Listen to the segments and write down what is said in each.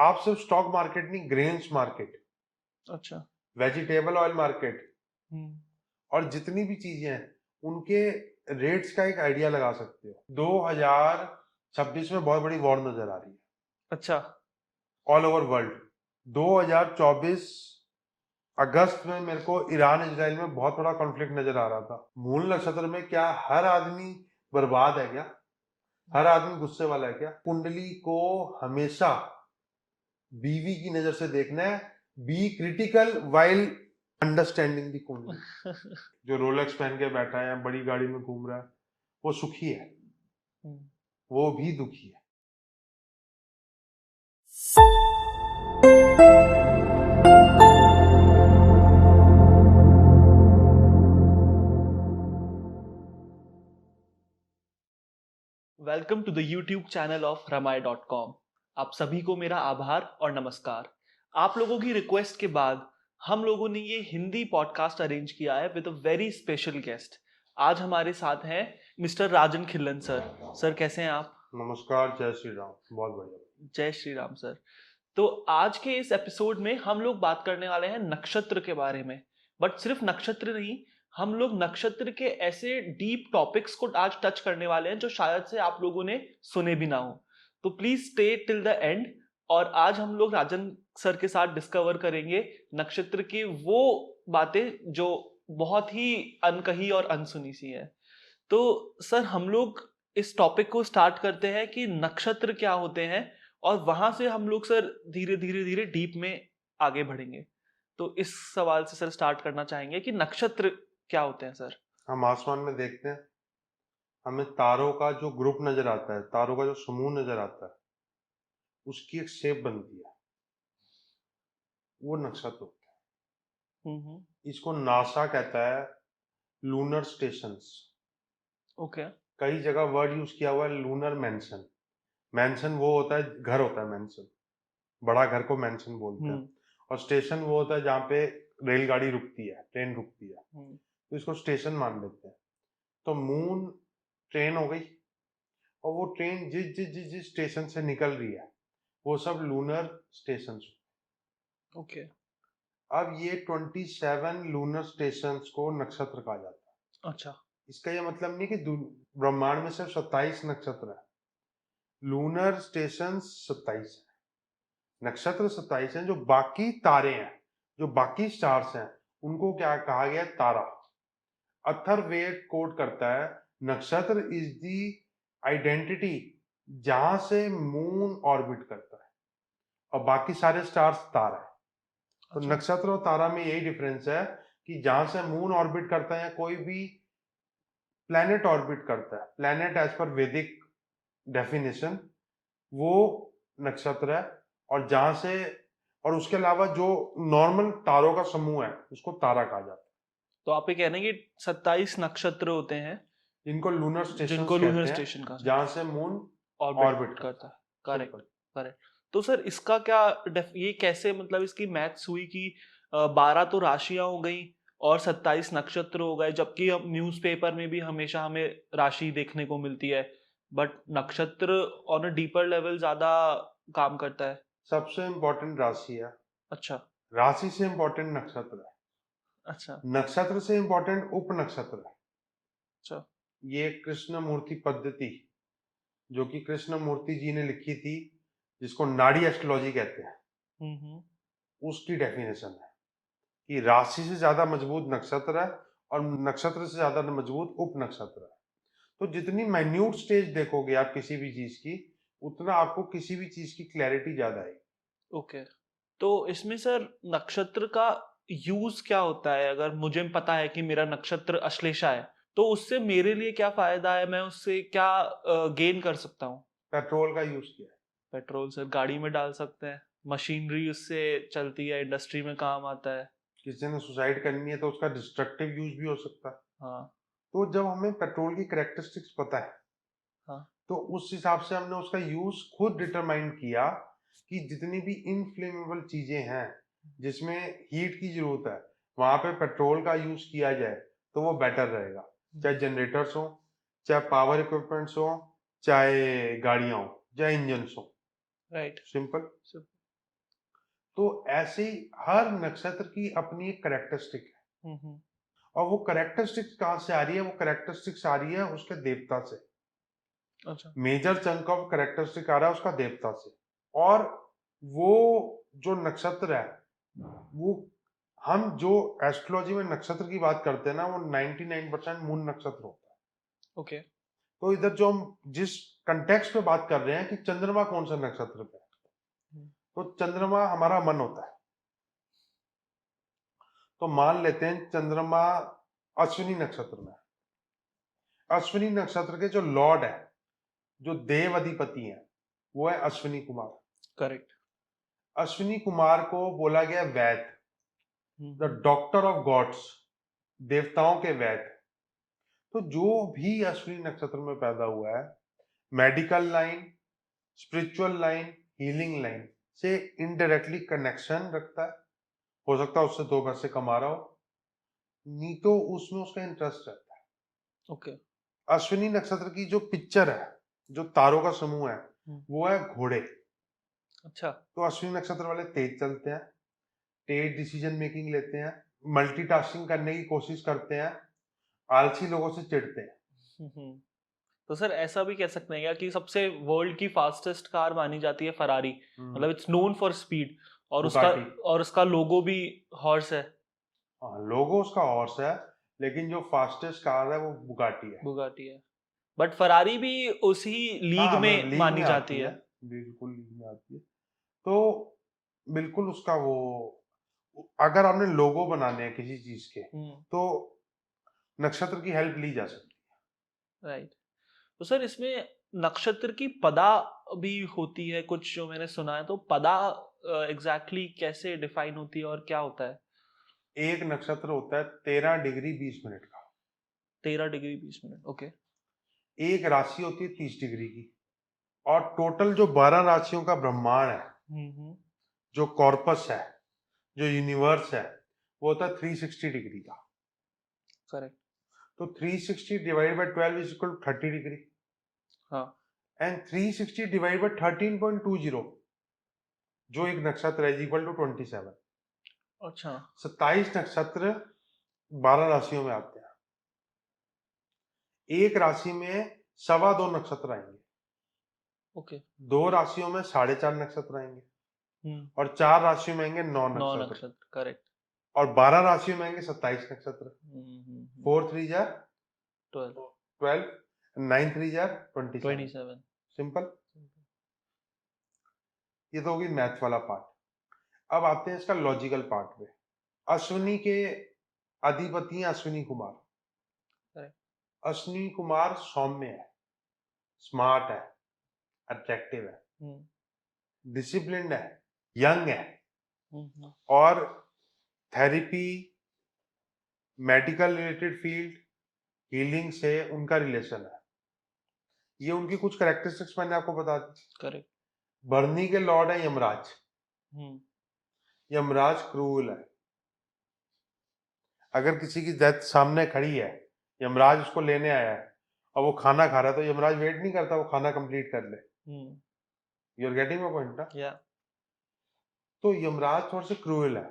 आप सिर्फ stock market नहीं, ग्रेन्स मार्केट, अच्छा। वेजिटेबल ऑयल मार्केट हम्म। और जितनी भी चीजें हैं उनके रेट्स का एक आइडिया लगा सकते हो। 2026 में बहुत बड़ी वॉर नजर आ रही है अच्छा। All over world. 2024 अगस्त में मेरे को ईरान इजराइल में बहुत बड़ा कॉन्फ्लिक्ट नजर आ रहा था। मूल नक्षत्र में क्या हर आदमी बर्बाद है क्या? हर आदमी गुस्से वाला है क्या? कुंडली को हमेशा बीवी की नजर से देखना है। बी क्रिटिकल वाइल अंडरस्टैंडिंग दी कुंडली। जो रोलेक्स पहन के बैठा है, बड़ी गाड़ी में घूम रहा है, वो सुखी है, हम्म। वो भी दुखी है। Welcome to the YouTube channel of ramai.com। आप सभी को मेरा आभार और नमस्कार। आप लोगों की रिक्वेस्ट के बाद हम लोगों ने ये हिंदी पॉडकास्ट अरेंज किया है with a very special guest. आज हमारे साथ हैं मिस्टर राजन खिल्लन सर। सर कैसे हैं आप? नमस्कार, जय श्री राम। बहुत बढ़िया। जय श्री राम सर। तो आज के इस एपिसोड में हम लोग बात करने वाले हैं नक्षत्र के बारे में। बट सिर्फ नक्षत्र नहीं, हम लोग नक्षत्र के ऐसे डीप टॉपिक्स को आज टच करने वाले हैं जो शायद से आप लोगों ने सुने भी ना हो। तो please stay till the end. और आज हम लोग राजन सर के साथ डिस्कवर करेंगे नक्षत्र की वो बातें जो बहुत ही अनकही और अनसुनी सी है। तो सर हम लोग इस टॉपिक को स्टार्ट करते हैं कि नक्षत्र क्या होते हैं, और वहां से हम लोग सर धीरे धीरे धीरे डीप में आगे बढ़ेंगे। तो इस सवाल से सर स्टार्ट करना चाहेंगे कि नक्षत्र क्या होते हैं सर? हम आसमान में देखते हैं, हमें तारों का जो ग्रुप नजर आता है, तारों का जो समूह नजर आता है, उसकी एक शेप बनती है, वो नक्षत्र होता हम्म। है। इसको नासा कहता है लूनर स्टेशंस। ओके। कई जगह वर्ड यूज किया हुआ है लूनर मैंशन। मैंशन वो होता है, घर होता है मैंशन, बड़ा घर को मैंशन बोलते हैं। हम्म। और स्टेशन वो होता है जहाँ पे रेलगाड़ी रुकती है, ट्रेन रुकती है, हम्म। तो इसको स्टेशन मान लेते हैं। तो मून ट्रेन हो गई, और वो ट्रेन जिस जिस जिस जिस स्टेशन से निकल रही है वो सब लूनर स्टेशन। ओके। अब ये 27 लूनर स्टेशन को नक्षत्र कहा जाता है। अच्छा। इसका ये मतलब नहीं कि ब्रह्मांड में सिर्फ 27 नक्षत्र है। लूनर स्टेशन 27 है, नक्षत्र 27 हैं। जो बाकी तारे हैं, जो बाकी स्टार्स हैं, उनको क्या कहा गया है? तारा। अथर्ववेद कोट करता है नक्षत्र इज दी आइडेंटिटी जहां से मून ऑर्बिट करता है, और बाकी सारे स्टार्स तारा है। तो अच्छा। नक्षत्र और तारा में यही डिफरेंस है कि जहां से मून ऑर्बिट करता है या कोई भी प्लेनेट ऑर्बिट करता है, प्लेनेट एज पर वैदिक डेफिनेशन, वो नक्षत्र है। और जहां से, और उसके अलावा जो नॉर्मल तारों का समूह है उसको तारा कहा जाता तो आप ये कह रहे हैं कि 27 नक्षत्र होते हैं है। इनको लूनर स्टेशन जिनको लूनर कहते हैं, स्टेशन कहा जहां जाता है, से मून ऑर्बिट ऑर्बिट करता करता है। है। करेक्ट। सिंपल। करेक्ट। तो सर इसका क्या ये कैसे, मतलब इसकी मैथ्स हुई कि 12 तो राशियां हो गई और 27 नक्षत्र हो गए, जबकि अब न्यूज़पेपर में भी हमेशा हमें राशि देखने को मिलती है, बट नक्षत्र ऑन अ डीपर लेवल ज्यादा काम करता है। सबसे इंपॉर्टेंट राशि है, अच्छा। राशि से इंपॉर्टेंट नक्षत्र है, अच्छा। नक्षत्र से इंपॉर्टेंट उप नक्षत्र है। अच्छा। ये कृष्ण मूर्ति पद्धति जो कि कृष्ण मूर्ति जी ने लिखी थी, जिसको नाड़ी एस्ट्रोलॉजी कहते हैं, हम्म। उसकी डेफिनेशन है कि राशि से ज्यादा मजबूत नक्षत्र है और नक्षत्र से ज्यादा मजबूत उप नक्षत्र है। तो जितनी माइन्यूट स्टेज देखोगे आप किसी भी चीज की, उतना आपको किसी भी चीज की क्लैरिटी ज्यादा आएगी। ओके। तो इसमें सर नक्षत्र का यूज क्या होता है? अगर मुझे पता है कि मेरा नक्षत्र अश्लेषा है, तो उससे मेरे लिए क्या फायदा है? मैं उससे क्या गेन कर सकता हूँ? पेट्रोल का यूज किया है। पेट्रोल सर गाड़ी में डाल सकते हैं, मशीनरी उससे चलती है, इंडस्ट्री में काम आता है। किसी ने सुसाइड करनी है तो उसका डिस्ट्रक्टिव यूज भी हो सकता है। हाँ। तो जब हमें पेट्रोल की करेक्टरिस्टिक्स पता है, हाँ। तो उस हिसाब से हमने उसका यूज खुद डिटरमाइन किया कि जितनी भी इनफ्लेमेबल चीजें हैं जिसमें हीट की जरूरत है, वहां पे पेट्रोल का यूज किया जाए तो वो बेटर रहेगा। चाहे जनरेटर्स हो, चाहे पावर इक्विपमेंट्स हो, चाहे गाड़ियां हो, चाहे इंजन हो। राइट। सिंपल। तो ऐसे ही हर नक्षत्र की अपनी एक करेक्टरिस्टिक है, और वो करेक्टरिस्टिक्स कहाँ से आ रही है? वो करेक्टरिस्टिक्स आ रही है उसके देवता से। अच्छा। मेजर चंक ऑफ करेक्टरिस्टिक आ रहा है उसका देवता से। और वो जो नक्षत्र है, वो हम जो एस्ट्रोलॉजी में नक्षत्र की बात करते हैं ना, वो 99% मून नक्षत्र होता है। ओके। तो इधर जो हम जिस कंटेक्स्ट पे बात कर रहे हैं कि चंद्रमा कौन सा नक्षत्र पे है, हम्म, तो चंद्रमा हमारा मन होता है। तो मान लेते हैं चंद्रमा अश्विनी नक्षत्र में है। अश्विनी नक्षत्र के जो लॉर्ड है, जो देव अधिपति है, वो है अश्विनी कुमार। करेक्ट। अश्विनी कुमार को बोला गया वैद, द डॉक्टर ऑफ गॉड्स, देवताओं के वैद। तो जो भी अश्विनी नक्षत्र में पैदा हुआ है, medical line, spiritual line, healing line से इनडायरेक्टली कनेक्शन रखता है। हो सकता है उससे 2 पैसे कमा रहा हो, नहीं तो उसमें उसका इंटरेस्ट रहता है। ओके। अश्विनी नक्षत्र की जो पिक्चर है, जो तारों का समूह है, वो है घोड़े। अच्छा। तो अश्विनी नक्षत्र वाले तेज चलते हैं, तेज डिसीजन मेकिंग लेते हैं, मल्टीटास्किंग करने की कोशिश करते हैं, आलसी लोगों से चिढ़ते हैं। तो सर ऐसा भी कह सकते हैं क्या कि सबसे वर्ल्ड की फास्टेस्ट कार मानी जाती है फरारी, मतलब इट्स नोन फॉर स्पीड, और बुगाटी। उसका लोगो भी हॉर्स है। हाँ, लोगो उसका हॉर्स है, लेकिन जो फास्टेस्ट कार है वो बुगाटी है। बुगाटी है, बट फरारी भी उसी लीग हाँ, मतलब में लीग मानी में जाती आती है, है। बिल्कुल लीग में आती है। तो बिल्कुल उसका वो, अगर आपने लोगो बनाने हैं किसी चीज के, तो नक्षत्र की हेल्प ली जा सकती राइट। तो सर इसमें नक्षत्र की पदा भी होती है कुछ, जो मैंने सुना है, तो पदा एग्जैक्टली कैसे डिफाइन होती है और क्या होता है? है। एक नक्षत्र होता है 13 डिग्री 20 मिनट का। 13 डिग्री 20 मिनट, ओके। एक राशि होती है 30 डिग्री की। और टोटल जो 12 राशियों का ब्रह्मांड है, जो कॉर्पस है, जो यूनिवर्स है, वो होता है 360 डिग्री का। करेक्ट। तो 360 divide by 12 is equal to 30 degree, हाँ। एंड 360 डिवाइड बाय 13.20, जो एक नक्षत्र है, इज इक्वल टू 27। अच्छा। 27 नक्षत्र 12 राशियों में आते हैं। एक राशि में 2.25 नक्षत्र आएंगे, ओके। 2 राशियों में 4.5 नक्षत्र आएंगे, हम्म। और 4 राशियों में आएंगे 9 9 नक्षत्र, नक्षत्र, करेक्ट। और 12 राशियों में आएंगे 27 नक्षत्र। 4 3 जा 12। 12, 9 3 जा 27। 27। सिंपल। ये तो होगी मैथ वाला पार्ट। अब आते हैं इसका लॉजिकल पार्ट पे। अश्विनी के अधिपति हैं अश्विनी कुमार। करेक्ट। अश्विनी कुमार सौम्य है, स्मार्ट है, अट्रैक्टिव है, डिसिप्लिन्ड है, यंग है, और therapy, medical related field, healing से उनका रिलेशन है। ये उनकी कुछ कैरेक्टरिस्टिक्स मैंने आपको बता दी। करेक्ट। बर्नी के लॉर्ड है यमराज। यमराज क्रूल है। अगर किसी की डेथ सामने खड़ी है, यमराज उसको लेने आया है, और वो खाना खा रहा है, तो यमराज वेट नहीं करता वो खाना कंप्लीट कर ले। You are getting my point ना? या। तो यमराज थोड़े से क्रूएल है।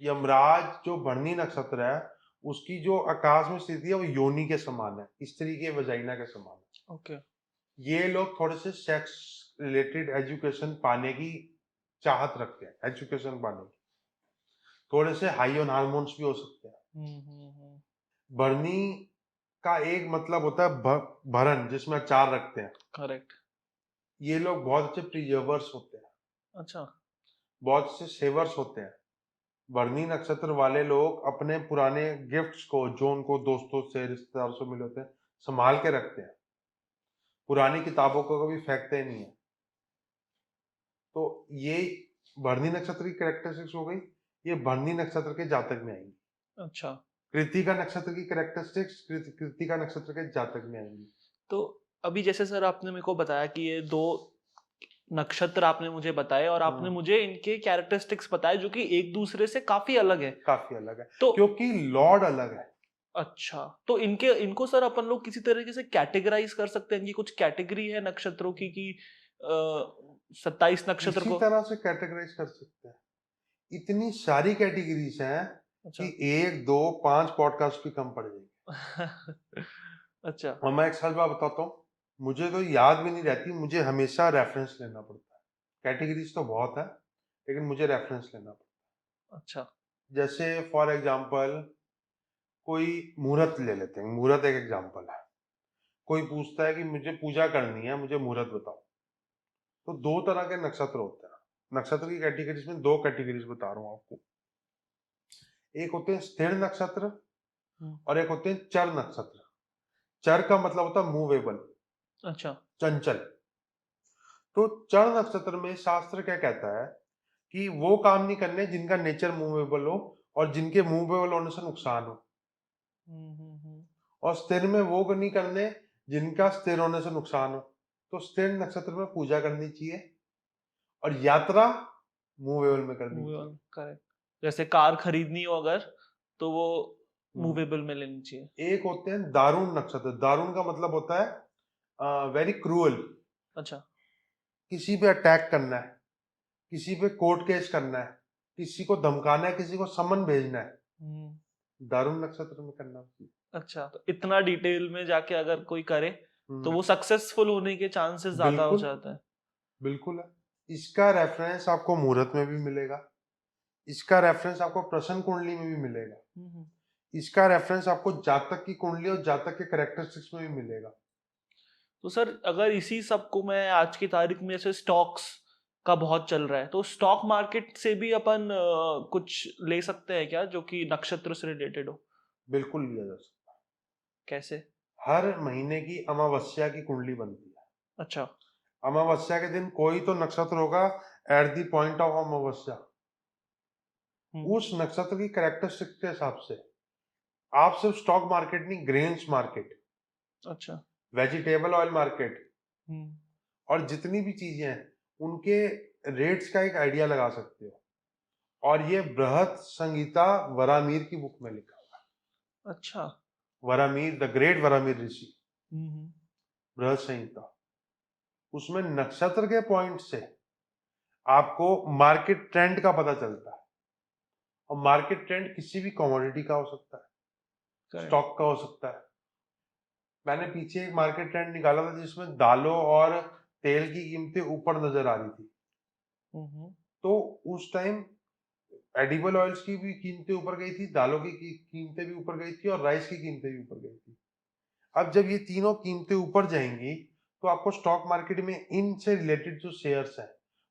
यमराज जो भरनी नक्षत्र है, उसकी जो आकाश में स्थिति है वो योनि के समान है, स्त्री के वजाइना के समान है। ओके। ये लोग थोड़े से सेक्स रिलेटेड एजुकेशन पाने की चाहत रखते हैं, एजुकेशन पाने की। थोड़े से हाई ऑन हार्मोन्स भी हो सकते हैं। भरनी का एक मतलब होता है भरन, जिसमें अचार रखते हैं। करेक्ट। ये लोग बहुत अच्छे प्रिजर्वर्स होते हैं, अच्छा। बहुत अच्छे सेवर्स होते हैं। भरनी नक्षत्र वाले लोग अपने पुराने गिफ्ट्स को, जो उनको दोस्तों से, रिश्तेदारों से मिले होते हैं, संभाल के रखते हैं। पुरानी किताबों को कभी फेंकते नहीं है। तो ये भरनी नक्षत्र की कैरेक्टरिस्टिक्स हो गई। ये भरनी नक्षत्र के जातक में आएंगी। अच्छा। कृतिका नक्षत्र की कैरेक्टरिस्टिक्स कृतिका नक्षत्र के जातक में आएंगी। तो अभी जैसे सर आपने मेरे को बताया कि ये 2 नक्षत्र आपने मुझे बताए, और आपने मुझे इनके कैरेक्टरिस्टिक्स बताए जो कि एक दूसरे से काफी अलग है। काफी अलग है, तो क्योंकि लॉर्ड अलग है। अच्छा, तो इनको सर अपन लोग किसी तरीके से कैटेगराइज कर सकते हैं कि कुछ कैटेगरी है नक्षत्रों की, कि 27 नक्षत्र इसी को? तरह से कैटेगराइज कर सकते हैं। इतनी सारी कैटेगरीज हैं अच्छा। कि 1, 2, 5 पॉडकास्ट भी कम पड़ जाएंगे। अच्छा। और मैं एक साल बाद बताता हूँ, मुझे तो याद भी नहीं रहती, मुझे हमेशा रेफरेंस लेना पड़ता है। कैटेगरीज तो बहुत है, लेकिन मुझे रेफरेंस लेना पड़ता अच्छा। है। जैसे फॉर एग्जांपल कोई मुहूर्त ले लेते हैं, मुहूर्त एक एग्जांपल है। कोई पूछता है कि मुझे पूजा करनी है, मुझे मुहूर्त बताओ। तो दो तरह के नक्षत्र होते हैं। नक्षत्र की कैटेगरीज में दो कैटेगरीज बता रहा हूँ आपको। एक होते हैं स्थिर नक्षत्र हम्म। और एक होते हैं चर नक्षत्र। चर का मतलब होता है मूवेबल, अच्छा। चंचल। तो चर नक्षत्र में शास्त्र क्या कहता है कि वो काम नहीं करने जिनका नेचर मूवेबल हो और जिनके मूवेबल होने से नुकसान हो। हम्म। और स्थिर में वो नहीं करने जिनका स्थिर होने से नुकसान हो। तो स्थिर नक्षत्र में पूजा करनी चाहिए और यात्रा मूवेबल में करनी चाहिए। Movable, correct. जैसे कार खरीदनी हो अगर, तो वो हम्म। मूवेबल में लेनी चाहिए। एक होते हैं दारुण नक्षत्र। दारुण का मतलब होता है वेरी क्रूअल। अच्छा। किसी पे अटैक करना है, किसी पे कोर्ट केस करना है, किसी को धमकाना है, किसी को समन भेजना है, हम्म। दारुण नक्षत्र में करना चाहिए। अच्छा, तो इतना डिटेल में जाके अगर कोई करे तो हम्म, वो सक्सेसफुल होने के चांसेस ज्यादा हो बिल्कुल जाते हैं। बिल्कुल है। इसका रेफरेंस आपको मुहूर्त में भी मिलेगा, इसका रेफरेंस आपको प्रश्न कुंडली में भी मिलेगा, हम्म। इसका रेफरेंस आपको जातक की कुंडली और जातक के कैरेक्टरिस्टिक्स में भी मिलेगा। तो सर अगर इसी सब को मैं आज की तारीख में जैसे स्टॉक्स का बहुत चल रहा है, तो स्टॉक मार्केट से भी अपन कुछ ले सकते हैं क्या जो कि नक्षत्र से रिलेटेड हो? बिल्कुल लिया जा सकता कैसे? है। हर महीने की अमावस्या की कुंडली बनती है। अच्छा। अमावस्या के दिन कोई तो नक्षत्र होगा एट द पॉइंट ऑफ अमावस्या। हम्म। उस नक्षत्र की कैरेक्टरिस्टिक के हिसाब से आप सिर्फ स्टॉक मार्केट नहीं, ग्रेन्स मार्केट, अच्छा। वेजिटेबल ऑयल मार्केट हम्म। और जितनी भी चीजें हैं उनके रेट्स का एक आइडिया लगा सकते हो। और ये बृहत संगीता वरामीर की बुक में लिखा हुआ अच्छा। है। वरामीर, द ग्रेट वरामीर ऋषि, हम्म। बृहत संहिता। उसमें नक्षत्र के पॉइंट से आपको मार्केट ट्रेंड का पता चलता है। और मार्केट ट्रेंड किसी भी कमोडिटी का हो सकता है, करेक्ट। स्टॉक का हो सकता है। मैंने पीछे एक मार्केट ट्रेंड निकाला था जिसमें दालों और तेल की कीमतें ऊपर नजर आ रही थी। हम्म। तो उस टाइम एडिबल ऑयल्स की भी कीमतें ऊपर गई थी, दालों की कीमतें भी ऊपर गई थी और राइस की कीमतें भी ऊपर गई थी। अब जब ये तीनों कीमतें ऊपर जाएंगी तो आपको स्टॉक मार्केट में इनसे रिलेटेड जो शेयर्स हैं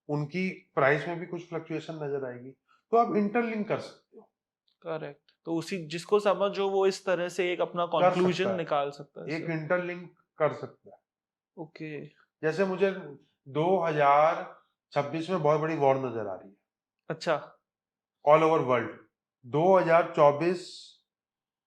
उनकी प्राइस में भी कुछ फ्लक्चुएशन नजर आएगी। तो आप इंटरलिंक कर सकते हो। करेक्ट, तो उसी जिसको समझो वो इस तरह से एक अपना कर कंक्लूजन सकता निकाल सकता है है, एक इससे। इंटरलिंक कर सकता है। ओके। जैसे मुझे 2026 में बहुत बड़ी वॉर नजर आ रही है अच्छा। All over world. 2024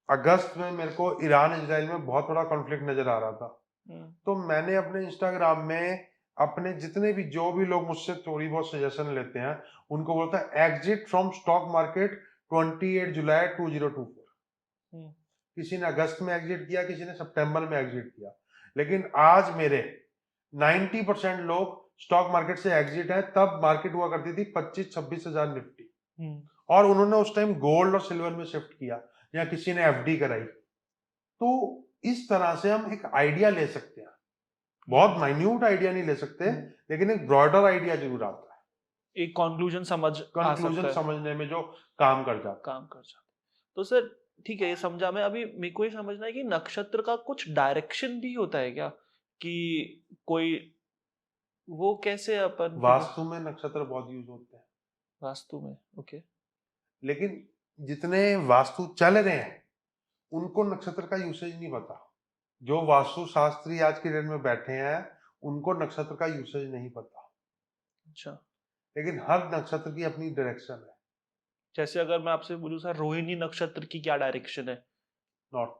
अगस्त में मेरे को ईरान इजराइल में बहुत बड़ा कॉन्फ्लिक्ट नजर आ रहा था। हम्म। तो मैंने अपने इंस्टाग्राम में अपने जितने भी जो भी लोग मुझसे थोड़ी बहुत सजेशन लेते हैं उनको बोलता है एग्जिट फ्रॉम स्टॉक मार्केट 28 जुलाई 2024। हम्म। किसी ने अगस्त में एग्जिट किया, किसी ने सितंबर में एग्जिट किया। लेकिन आज मेरे 90% लोग स्टॉक मार्केट से एग्जिट है। तब मार्केट हुआ करती थी 25-26 हजार निफ्टी, हम्म। और उन्होंने उस टाइम गोल्ड और सिल्वर में शिफ्ट किया या किसी ने एफडी कराई। तो इस तरह से हम एक आइडिया ले सकते हैं। बहुत माइन्यूट आइडिया नहीं ले सकते, लेकिन एक ब्रॉडर आइडिया जरूर आता है, एक कंक्लूजन समझ आ कंक्लूजन सकता है, समझने में जो काम कर जाता काम कर जाता है। तो सर ठीक है, ये समझा मैं। अभी मेरे को ये समझना है कि नक्षत्र का कुछ डायरेक्शन भी होता है क्या, कि कोई वो कैसे अपन है। फिगर? वास्तु में नक्षत्र बहुत यूज होते हैं, वास्तु में? ओके। लेकिन जितने वास्तु चल रहे हैं उनको नक्षत्र का यूसेज नहीं पता। जो वास्तु शास्त्री आज के डेट में बैठे हैं उनको नक्षत्र का यूसेज नहीं पता। अच्छा। लेकिन हर नक्षत्र की अपनी डायरेक्शन है। जैसे अगर मैं आपसे बोलूं सर, रोहिणी नक्षत्र की क्या डायरेक्शन है? North,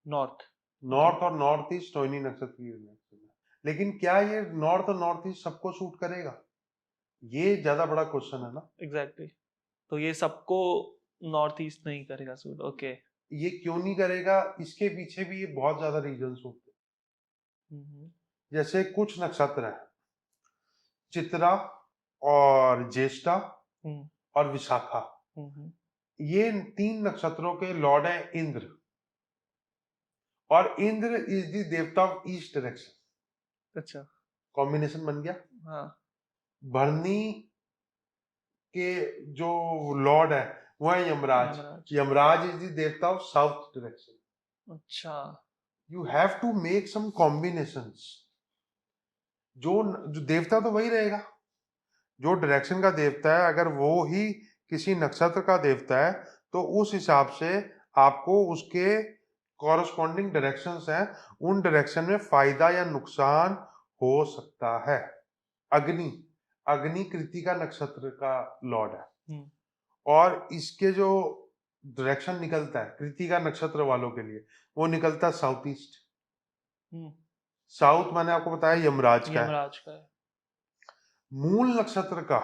north. ओके। नॉर्थ और नॉर्थ ईस्ट रोहिणी नक्षत्र की डायरेक्शन है। लेकिन क्या ये नॉर्थ और नॉर्थ ईस्ट सबको सूट करेगा, ये ज्यादा बड़ा क्वेश्चन है ना। एग्जैक्टली। तो ये सबको नॉर्थ ईस्ट नहीं करेगा सूट? ओके। ये क्यों नहीं करेगा, इसके पीछे भी ये बहुत ज्यादा रीजंस होते हम्म। हैं। जैसे कुछ नक्षत्र हैं, चित्रा और ज्येष्ठा, हम्म। और विशाखा, ये 3 नक्षत्रों के लॉर्ड हैं इंद्र, और Indra is the devta of east direction. अच्छा। कॉम्बिनेशन बन गया। हाँ। भरनी के जो लॉर्ड है वो है Yamraj. Yamraj. Yamraj is the devta of south direction. अच्छा। You have to make some combinations. जो देवता तो वही रहेगा, जो डायरेक्शन का देवता है, अगर वो ही किसी नक्षत्र का देवता है तो उस हिसाब से आपको उसके कॉरस्पॉन्डिंग डायरेक्शंस हैं, उन डायरेक्शन में फायदा या नुकसान हो सकता है। अग्नि, अग्नि कृतिका नक्षत्र का लॉर्ड है, और इसके जो डायरेक्शन निकलता है कृतिका नक्षत्र वालों के लिए, वो निकलता है साउथ ईस्ट। साउथ मैंने आपको बताया यमराज का है। यमराज का है। मूल नक्षत्र का,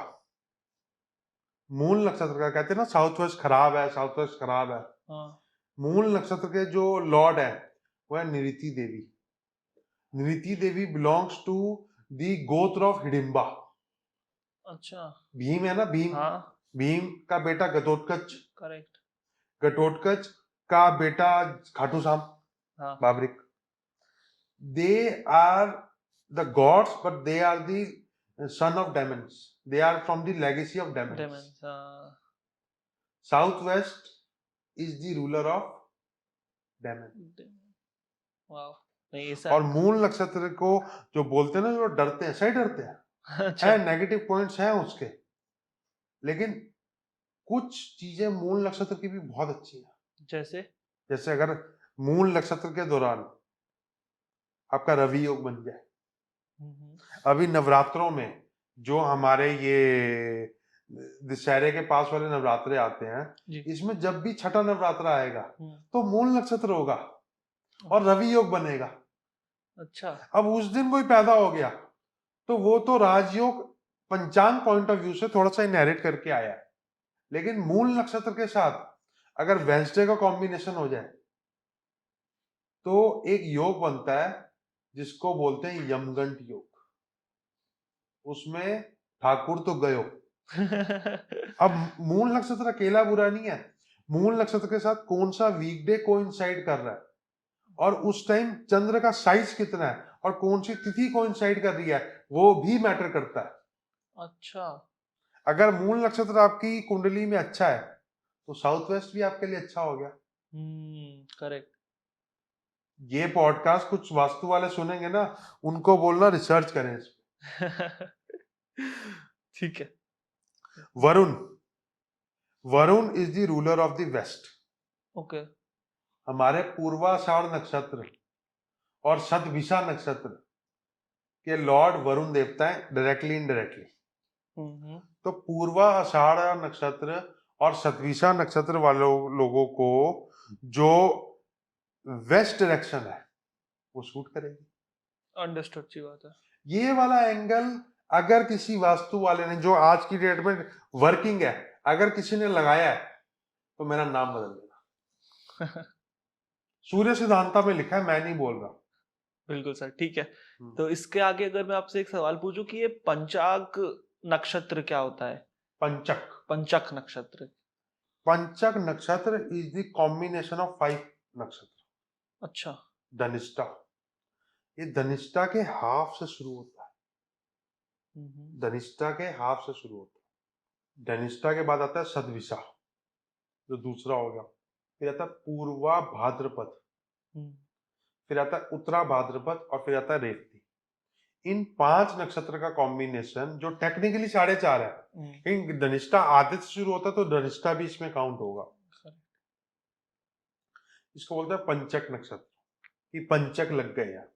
मूल नक्षत्र का कहते हैं ना साउथ वेस्ट खराब है, साउथ वेस्ट खराब है। हाँ। मूल नक्षत्र के जो लॉर्ड है वो है निऋति देवी। निऋति देवी बिलोंग्स टू दी गोत्र ऑफ हिडिंबा। अच्छा। भीम है ना, भीम। हाँ। भीम का बेटा घटोत्कच, करेक्ट। घटोत्कच का बेटा खाटू श्याम, हाँ। बाबरिक। They are the gods, but they are the son of demons. They are from the legacy of demons. Demons. Southwest is the ruler of demons. वाह। नहीं ऐसा। और मूल नक्षत्र को जो बोलते हैं ना, जो डरते हैं, सही डरते हैं। अच्छा। है, नेगेटिव पॉइंट्स हैं उसके, लेकिन कुछ चीजें मूल नक्षत्र की भी बहुत अच्छी हैं। जैसे अगर मूल नक्षत्र के दौरान आपका रवि योग बन जाए, अभी नवरात्रों में जो हमारे ये दशहरे के पास वाले नवरात्रे आते हैं, इसमें जब भी छठा नवरात्र आएगा तो मूल नक्षत्र होगा और रवि योग बनेगा। अच्छा। अब उस दिन कोई पैदा हो गया तो वो तो राजयोग पंचांग पॉइंट ऑफ व्यू से थोड़ा सा इनहेरिट करके आया है, लेकिन मूल नक्षत्र के साथ अगर वेंसडे का कॉम्बिनेशन हो जाए तो एक योग बनता है जिसको बोलते हैं यमगंठ योग। उसमें ठाकुर तो गयो। अब मूल नक्षत्र अकेला बुरा नहीं है, मूल नक्षत्र के साथ कौन सा वीकडे कोइंसाइड कर रहा है और उस टाइम चंद्र का साइज कितना है और कौन सी तिथि कोइंसाइड कर रही है, वो भी मैटर करता है। अच्छा। अगर मूल नक्षत्र आपकी कुंडली में अच्छा है तो साउथ वेस्ट भी आपके लिए अच्छा हो गया। करेक्ट। ये पॉडकास्ट कुछ वास्तु वाले सुनेंगे ना, उनको बोलना रिसर्च करें इस पे। ठीक है। Varun, Varun is the ruler of the west. Okay. हमारे पूर्वाषाढ़ नक्षत्र और शतभिषा नक्षत्र के लॉर्ड वरुण देवता है, डायरेक्टली इनडायरेक्टली। तो पूर्वाषाढ़ नक्षत्र और शतभिषा नक्षत्र वालों लोगों को जो वेस्ट डायरेक्शन है वो सूट करेगी। अंडरस्टूड। अच्छी बात है। ये वाला एंगल अगर किसी वास्तु वाले ने, जो आज की डेट में वर्किंग है, अगर किसी ने लगाया है तो मेरा नाम बदल देना। सूर्य सिद्धांता में लिखा है, मैं नहीं बोल रहा। बिल्कुल सर, ठीक है। तो इसके आगे अगर मैं आपसे एक सवाल पूछूं कि ये पंचाक नक्षत्र क्या होता है? पंचक, पंचक नक्षत्र। पंचक नक्षत्र इज द कॉम्बिनेशन ऑफ 5 नक्षत्र। अच्छा। धनिष्ठा, ये धनिष्ठा के हाफ से शुरू होता है। धनिष्ठा के हाफ से शुरू होता है। धनिष्ठा के बाद आता है सदविशा, जो दूसरा हो गया। फिर आता है पूर्वा भाद्रपद, फिर आता है उत्तरा भाद्रपद, और फिर आता है रेवती। इन 5 नक्षत्र का कॉम्बिनेशन जो टेक्निकली 4.5 है, लेकिन धनिष्ठा आदित्य से शुरू होता है तो धनिष्ठा भी इसमें काउंट होगा। इसको बोलते हैं पंचक नक्षत्र, कि पंचक लग गए यार।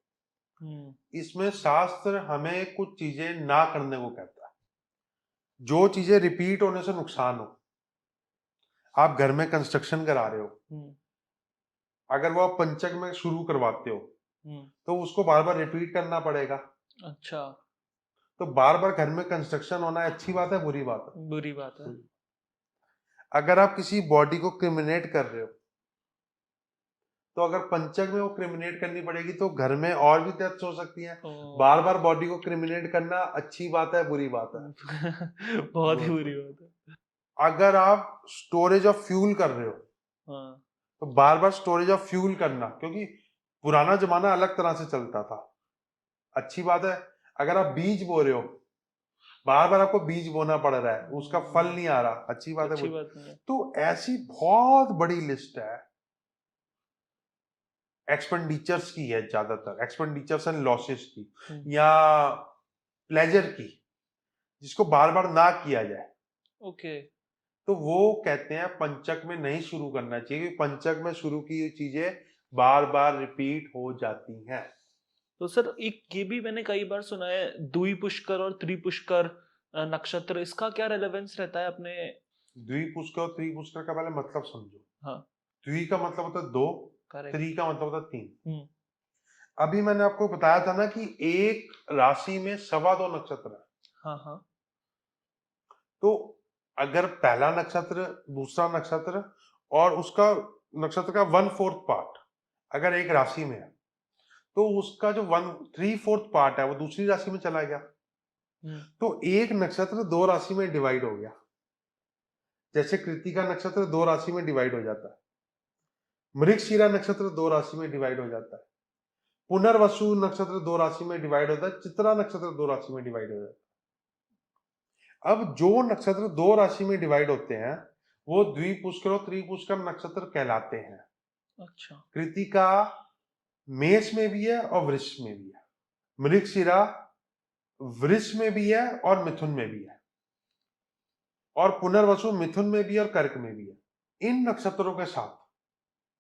इसमें शास्त्र हमें कुछ चीजें ना करने को कहता है, जो चीजें रिपीट होने से नुकसान हो। आप घर में कंस्ट्रक्शन करा रहे हो, अगर वो आप पंचक में शुरू करवाते हो तो उसको बार बार रिपीट करना पड़ेगा। अच्छा। तो बार बार घर में कंस्ट्रक्शन होना अच्छी बात है, बुरी बात है? बुरी बात है। अगर आप किसी बॉडी को क्रिमिनेट कर रहे हो तो अगर पंचक में वो क्रिमिनेट करनी पड़ेगी तो घर में और भी डेथ्स हो सकती हैं। बार बार बॉडी को क्रिमिनेट करना अच्छी बात है, बुरी बात है? बहुत ही बुरी बात है। अगर आप स्टोरेज ऑफ फ्यूल कर रहे हो हाँ, तो बार बार स्टोरेज ऑफ फ्यूल करना, क्योंकि पुराना जमाना अलग तरह से चलता था। अच्छी बात है। अगर आप बीज बो रहे हो, बार बार आपको बीज बोना पड़ रहा है, उसका फल नहीं आ रहा, अच्छी बात है अच्छी वो। बात नहीं है। तो ऐसी बहुत बड़ी लिस्ट है एक्सपेंडिचर्स की, है ज्यादातर एक्सपेंडिचर्स एंड लॉसेस की, या प्लेजर की, जिसको बार बार ना किया जाए। ओके। तो वो कहते हैं पंचक में नहीं शुरू करना चाहिए, क्योंकि पंचक में शुरू की हुई चीजें बार बार रिपीट हो जाती हैं। तो सर एक ये भी मैंने कई बार सुना है, द्वि पुष्कर और त्रिपुष्कर नक्षत्र, इसका क्या रेलेवेंस रहता है अपने? द्विपुष्कर और त्रिपुष्कर का पहले मतलब समझो। हाँ। द्वि का मतलब होता है दो, करेक्ट। त्रि का मतलब होता है तीन। हम्म। अभी मैंने आपको बताया था ना कि एक राशि में 2.25 नक्षत्र है। हाँ हाँ। तो अगर पहला नक्षत्र, दूसरा नक्षत्र और उसका नक्षत्र का 1/4 पार्ट अगर एक राशि में है, तो उसका जो 1/3 पार्ट है वो दूसरी राशि में चला गया। तो एक नक्षत्र दो राशि में डिवाइड हो गया। जैसे कृतिका नक्षत्र दो राशि में डिवाइड हो जाता है, मृगशिरा नक्षत्र दो राशि में डिवाइड हो जाता है, पुनर्वसु नक्षत्र दो राशि में डिवाइड होता है, चित्रा नक्षत्र दो राशि में डिवाइड हो जाता है। अब जो नक्षत्र दो राशि में डिवाइड होते हैं वो द्विपुष्कर और त्रिपुष्कर नक्षत्र कहलाते हैं। अच्छा। कृतिका मेष में भी है और वृष में भी है, मृगशिरा वृष में भी है और मिथुन में भी है, और पुनर्वसु मिथुन में भी और कर्क में भी है। इन नक्षत्रों के साथ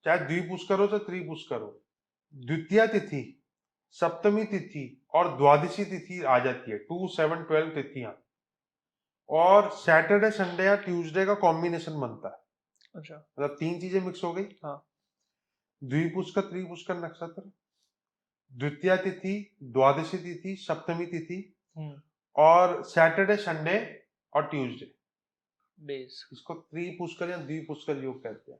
चाहे द्विपुष्कर हो चाहे त्रिपुष्कर हो, द्वितीय तिथि, सप्तमी तिथि और द्वादशी तिथि आ जाती है, 2, 7, 12 तिथियां, और सैटरडे संडे या ट्यूसडे का कॉम्बिनेशन बनता है। अच्छा। मतलब तीन चीजें मिक्स हो गई। हाँ। द्विपुष्कर त्रिपुष्कर नक्षत्र, द्वितीय तिथि, द्वादशी तिथि, सप्तमी तिथि, और सैटरडे संडे और ट्यूसडे, डेज। इसको त्रिपुष्कर या द्विपुष्कर योग कहते हैं।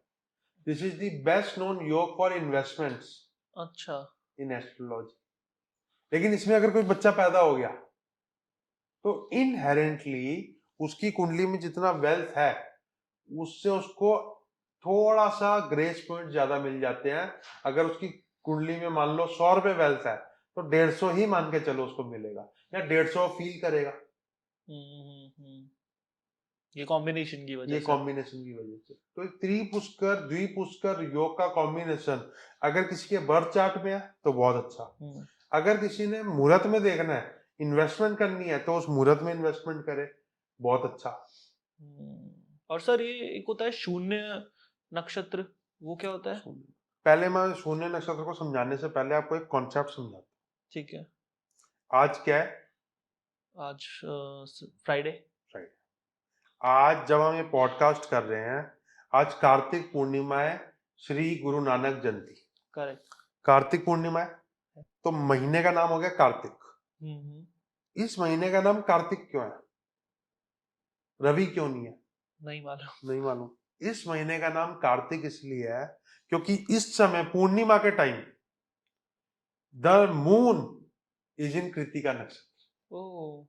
This is the best known योग फॉर इन्वेस्टमेंट्स अच्छा। In astrology. लेकिन इसमें अगर कोई बच्चा पैदा हो गया तो इनहेरेंटली उसकी कुंडली में जितना वेल्थ है उससे उसको थोड़ा सा ग्रेस पॉइंट ज्यादा मिल जाते हैं। अगर उसकी कुंडली में मान लो 100 रुपए वेल्थ है तो 150 ही मान के चलो उसको मिलेगा, या 150 फील करेगा। ये कॉम्बिनेशन की वजह ये से। कॉम्बिनेशन की वजह से। तो त्रिपुष्कर द्विपुष्कर योग का कॉम्बिनेशन अगर किसी के बर्थ चार्ट में है तो बहुत अच्छा। अगर किसी ने मुहूर्त में देखना है, इन्वेस्टमेंट करनी है, तो उस मुहूर्त में इन्वेस्टमेंट करे, बहुत अच्छा। और सर ये एक होता है शून्य नक्षत्र, वो क्या होता है? पहले मैं शून्य नक्षत्र को समझाने से पहले आपको एक कॉन्सेप्ट समझाता हूँ। ठीक है। आज क्या है? आज फ्राइडे। फ्राइडे। आज जब हम ये पॉडकास्ट कर रहे हैं, आज कार्तिक पूर्णिमा है, श्री गुरु नानक जयंती। करेक्ट। कार्तिक पूर्णिमा है, तो महीने का नाम हो गया कार्तिक। इस महीने का नाम कार्तिक क्यों है? रवि क्यों नहीं है? नहीं मालूम। नहीं मालूम। इस महीने का नाम कार्तिक इसलिए है क्योंकि इस समय पूर्णिमा के time the moon is in Kritika नक्षत्र। ओह।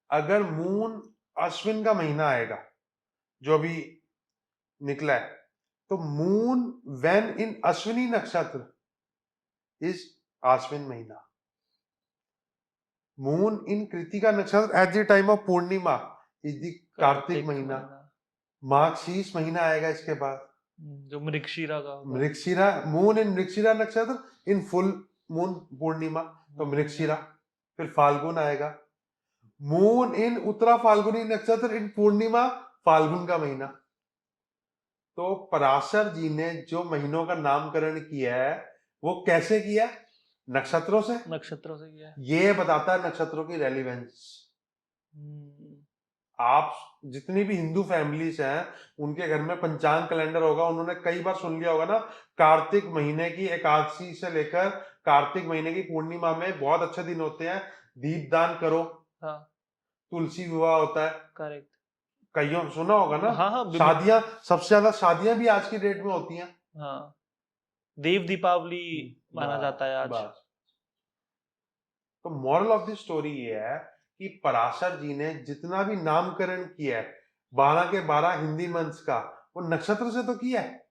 अगर मून अश्विन का महीना आएगा जो अभी निकला है, तो मून व्हेन इन अश्विनी नक्षत्र इज आश्विन महीना। मून इन कृतिका नक्षत्र at the time of Purnima is the Kartik महीना। मार्गशीर्ष महीना आएगा इसके बाद, जो मृगशिरा का होगा। मृगशिरा, मून इन मृगशिरा नक्षत्र इन फुल मून पूर्णिमा, तो मृगशिरा। फिर फाल्गुन आएगा, मून इन उत्तरा फाल्गुनी नक्षत्र इन पूर्णिमा, फाल्गुन का महीना। तो पराशर जी ने जो महीनों का नामकरण किया है वो कैसे किया? नक्षत्रों से। नक्षत्रों से किया है। ये बताता है नक्षत्रों की रेलिवेंस। आप जितनी भी हिंदू फैमिलीज हैं उनके घर में पंचांग कैलेंडर होगा, उन्होंने कई बार सुन लिया होगा ना, कार्तिक महीने की एकादशी से लेकर कार्तिक महीने की पूर्णिमा में बहुत अच्छे दिन होते हैं, दीपदान करो। हाँ। तुलसी विवाह होता है। करेक्ट। कईयों सुना होगा ना। हाँ हाँ। शादियां, सबसे ज्यादा शादियां भी आज की डेट में होती हैं। हाँ। देव दीपावली माना जाता है आज। बस। तो मॉरल ऑफ द स्टोरी ये है कि पराशर जी ने जितना भी नामकरण किया है 12 के 12 हिंदी मंथ्स का, वो नक्षत्र से तो किया है।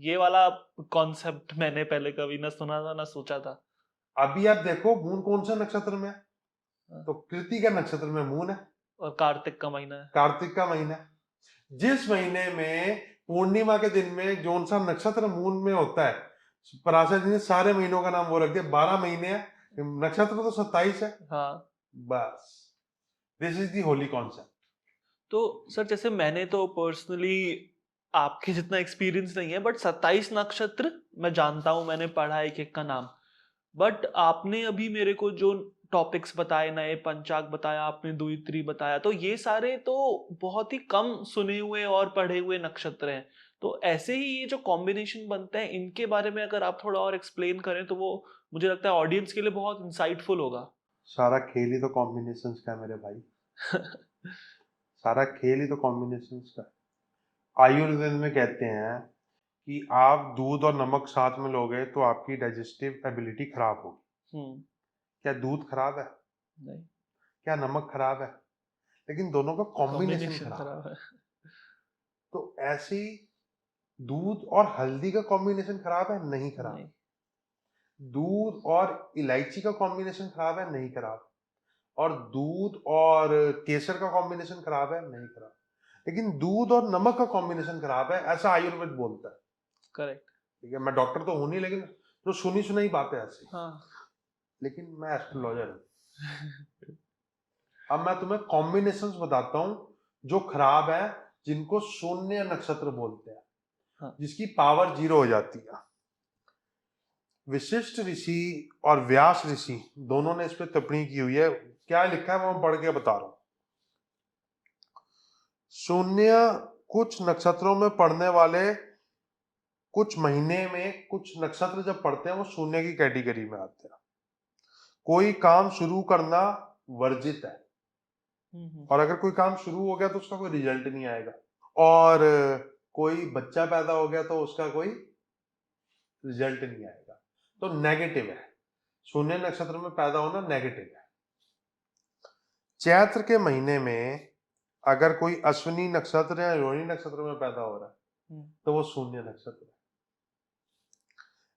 ये वाला कॉन्सेप्ट मैंने पहले कभी ना सुना था ना सोचा था। अभी आप देखो मून कौन से नक्षत्र में है, हाँ। तो कृतिका नक्षत्र में मून है, और कार्तिक का महीना है। कार्तिक का महीना है। जिस महीने में पूर्णिमा के दिन में जोन सा नक्षत्र मून में होता है, पराशर जी ने सारे महीनों का नाम वो रख दिया, 12 महीने हैं, नक्षत्र तो 27 है। हाँ। बस, this is the Holi concept. तो सर जैसे मैंने तो पर्सनली आपके जितना एक्सपीरियंस नहीं है, बट 27 नक्षत्र मैं जानता हूँ, मैंने पढ़ा है एक एक का नाम। बट आपने अभी मेरे को जो टॉपिक्स बताए, नए पंचाग बताया आपने, दुहित्री बताया, तो ये सारे तो बहुत ही कम सुने हुए और पढ़े हुए नक्षत्र हैं। तो ऐसे ही ये जो कॉम्बिनेशन बनते हैं, इनके बारे में अगर आप थोड़ा और एक्सप्लेन करें तो वो मुझे लगता है ऑडियंस के लिए बहुत इंसाइटफुल होगा। सारा खेल ही तो कॉम्बिनेशन का है मेरे भाई, सारा खेल ही तो कॉम्बिनेशन का है। आयुर्वेद में कहते हैं कि आप दूध और नमक साथ में लोगे तो आपकी डाइजेस्टिव एबिलिटी खराब होगी। क्या दूध खराब है? नहीं, क्या नमक खराब है? लेकिन दोनों का कॉम्बिनेशन कॉम्बिनेशन खराब खराब है। है। तो ऐसे ही दूध और हल्दी का कॉम्बिनेशन खराब है? नहीं खराब। नहीं। दूध और इलायची का कॉम्बिनेशन खराब है? नहीं खराब। और दूध और केसर का कॉम्बिनेशन खराब है? नहीं खराब। लेकिन दूध और नमक का कॉम्बिनेशन खराब है, ऐसा आयुर्वेद बोलता है। करेक्ट। ठीक है, मैं डॉक्टर तो हूं नहीं, लेकिन जो सुनी सुनाई बातें ऐसी। हाँ। लेकिन मैं एस्ट्रोलॉजर हूं। अब मैं तुम्हें कॉम्बिनेशंस बताता हूं जो खराब है, जिनको शून्य नक्षत्र बोलते हैं, हाँ। जिसकी पावर 0 हो जाती है। विशिष्ट ऋषि और व्यास ऋषि दोनों ने इस पे टिप्पणी की हुई है। क्या लिखा है वो मैं पढ़ के बता रहा हूं। शून्य कुछ नक्षत्रों में पड़ने वाले कुछ महीने में कुछ नक्षत्र जब पड़ते हैं वो शून्य की कैटेगरी में आते हैं। कोई काम शुरू करना वर्जित है, और अगर कोई काम शुरू हो गया तो उसका कोई रिजल्ट नहीं आएगा। और कोई बच्चा पैदा हो गया तो उसका कोई रिजल्ट नहीं आएगा। तो नेगेटिव है, शून्य नक्षत्र में पैदा होना नेगेटिव है। चैत्र के महीने में अगर कोई अश्विनी नक्षत्र या रोहिणी नक्षत्र में पैदा हो रहा है तो वो शून्य नक्षत्र है।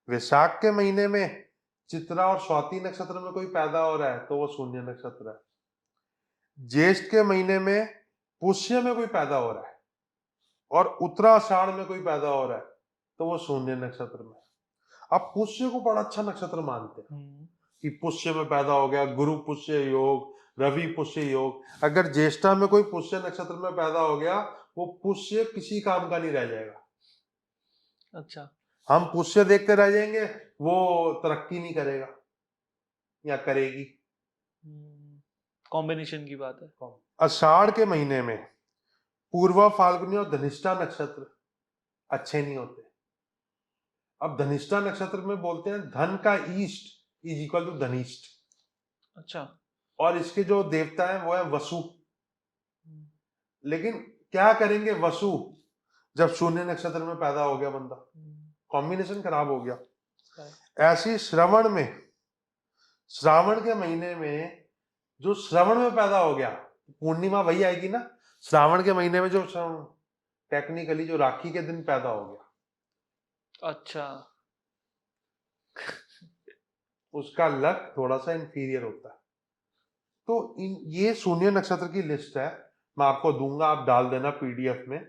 वैशाख के महीने में चित्रा और स्वाति नक्षत्र में कोई पैदा हो रहा है तो वो शून्य नक्षत्र है। ज्येष्ठ के महीने में पुष्य में कोई पैदा हो रहा है और उत्तराषाढ़ में कोई पैदा हो रहा है तो वो शून्य नक्षत्र में है। अब पुष्य को बड़ा अच्छा नक्षत्र मानते हैं कि पुष्य में पैदा हो गया, गुरु पुष्य योग, रवि पुष्य योग। अगर ज्येष्ठा में कोई पुष्य नक्षत्र में पैदा हो गया, वो पुष्य किसी काम का नहीं रह जाएगा। अच्छा। हम पुष्य देखते रह जाएंगे, वो तरक्की नहीं करेगा या करेगी। कॉम्बिनेशन की बात है। आषाढ़ के महीने में पूर्वा, फाल्गुनी और धनिष्ठा नक्षत्र अच्छे नहीं होते। अब धनिष्ठा नक्षत्र में बोलते हैं धन का ईस्ट इज इक्वल टू धनिष्ठ। अच्छा। और इसके जो देवता हैं वो है वसु। लेकिन क्या करेंगे वसु जब शून्य नक्षत्र में पैदा हो गया बंदा, कॉम्बिनेशन खराब हो गया। ऐसी श्रवण के महीने में जो श्रवण में पैदा हो गया, पूर्णिमा वही आएगी ना, श्रावण के महीने में जो टेक्निकली जो राखी के दिन पैदा हो गया, अच्छा। उसका लक थोड़ा सा इंफीरियर होता है। तो ये शून्य नक्षत्र की लिस्ट है, मैं आपको दूंगा, आप डाल देना पीडीएफ में,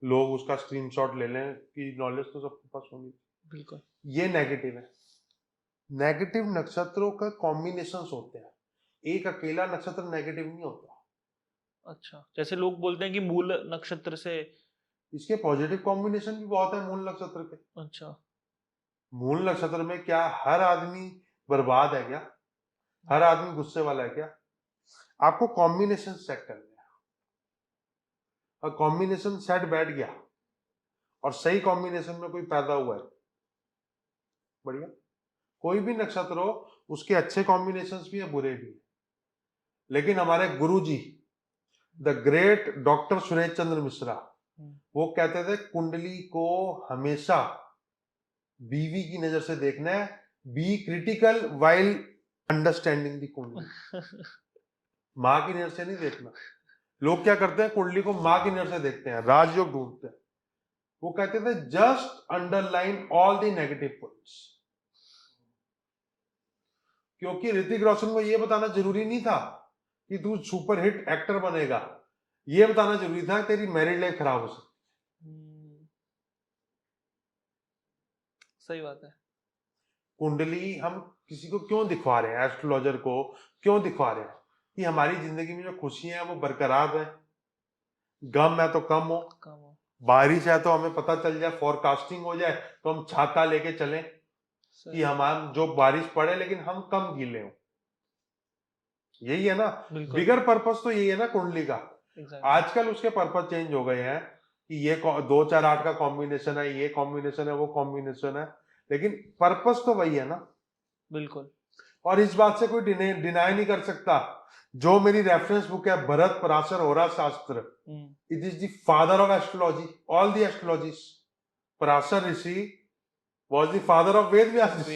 लोग उसका स्क्रीनशॉट ले लें कि नॉलेज तो सबके पास होनी। बिल्कुल। ये नेगेटिव है। नेगेटिव नक्षत्रों का कॉम्बिनेशंस होते हैं, एक अकेला नक्षत्र नेगेटिव नहीं होता। अच्छा, जैसे लोग बोलते हैं कि मूल नक्षत्र से, इसके पॉजिटिव कॉम्बिनेशन भी बहुत है मूल नक्षत्र के। अच्छा। मूल नक्षत्र में क्या हर आदमी बर्बाद है क्या? हर आदमी गुस्से वाला है क्या? आपको कॉम्बिनेशन सेट करना है। और कॉम्बिनेशन सेट बैठ गया और सही कॉम्बिनेशन में कोई पैदा हुआ है, बढ़िया। कोई भी नक्षत्र हो, उसके अच्छे कॉम्बिनेशंस भी है, बुरे भी है। लेकिन हमारे गुरुजी the great doctor Suresh Chandra Mishra, वो कहते थे कुंडली को हमेशा बीवी की नजर से देखना है, बी क्रिटिकल वाइल अंडरस्टैंडिंग दी कुंडली। माँ की नजर से नहीं देखना। लोग क्या करते हैं, कुंडली को माँ की नजर से देखते हैं, राजयोग ढूंढते हैं। वो कहते थे just underline all the negative points, क्योंकि ऋतिक रोशन को ये बताना जरूरी नहीं था कि तू सुपर हिट एक्टर बनेगा, ये बताना जरूरी था तेरी मैरिड लाइफ खराब हो सकती। सही बात है। कुंडली हम किसी को क्यों दिखवा रहे हैं, एस्ट्रोलॉजर को क्यों दिखवा रहे हैं कि हमारी जिंदगी में जो खुशियां हैं वो बरकरार रहे, गम है तो कम हो, कम हो। बारिश है तो हमें पता चल जाए, फोरकास्टिंग हो जाए तो हम छाता लेके चलें कि सही। हम जो बारिश पड़े लेकिन हम कम गीले हो। यही है ना, बिल्कुल। बिगर पर्पस तो यही है ना कुंडली का। एग्जैक्टली। आजकल उसके पर्पस चेंज हो गए हैं कि ये 2 4 8 का कॉम्बिनेशन है, ये कॉम्बिनेशन है, वो कॉम्बिनेशन है, लेकिन पर्पस तो वही है ना। बिल्कुल। और इस बात से कोई डिनाई नहीं कर सकता, जो मेरी रेफरेंस बुक है Bharat Parashar Hora Shastra, it is the father of astrology, all the astrologies. Parashar ऋषि was the father of Ved Vyas.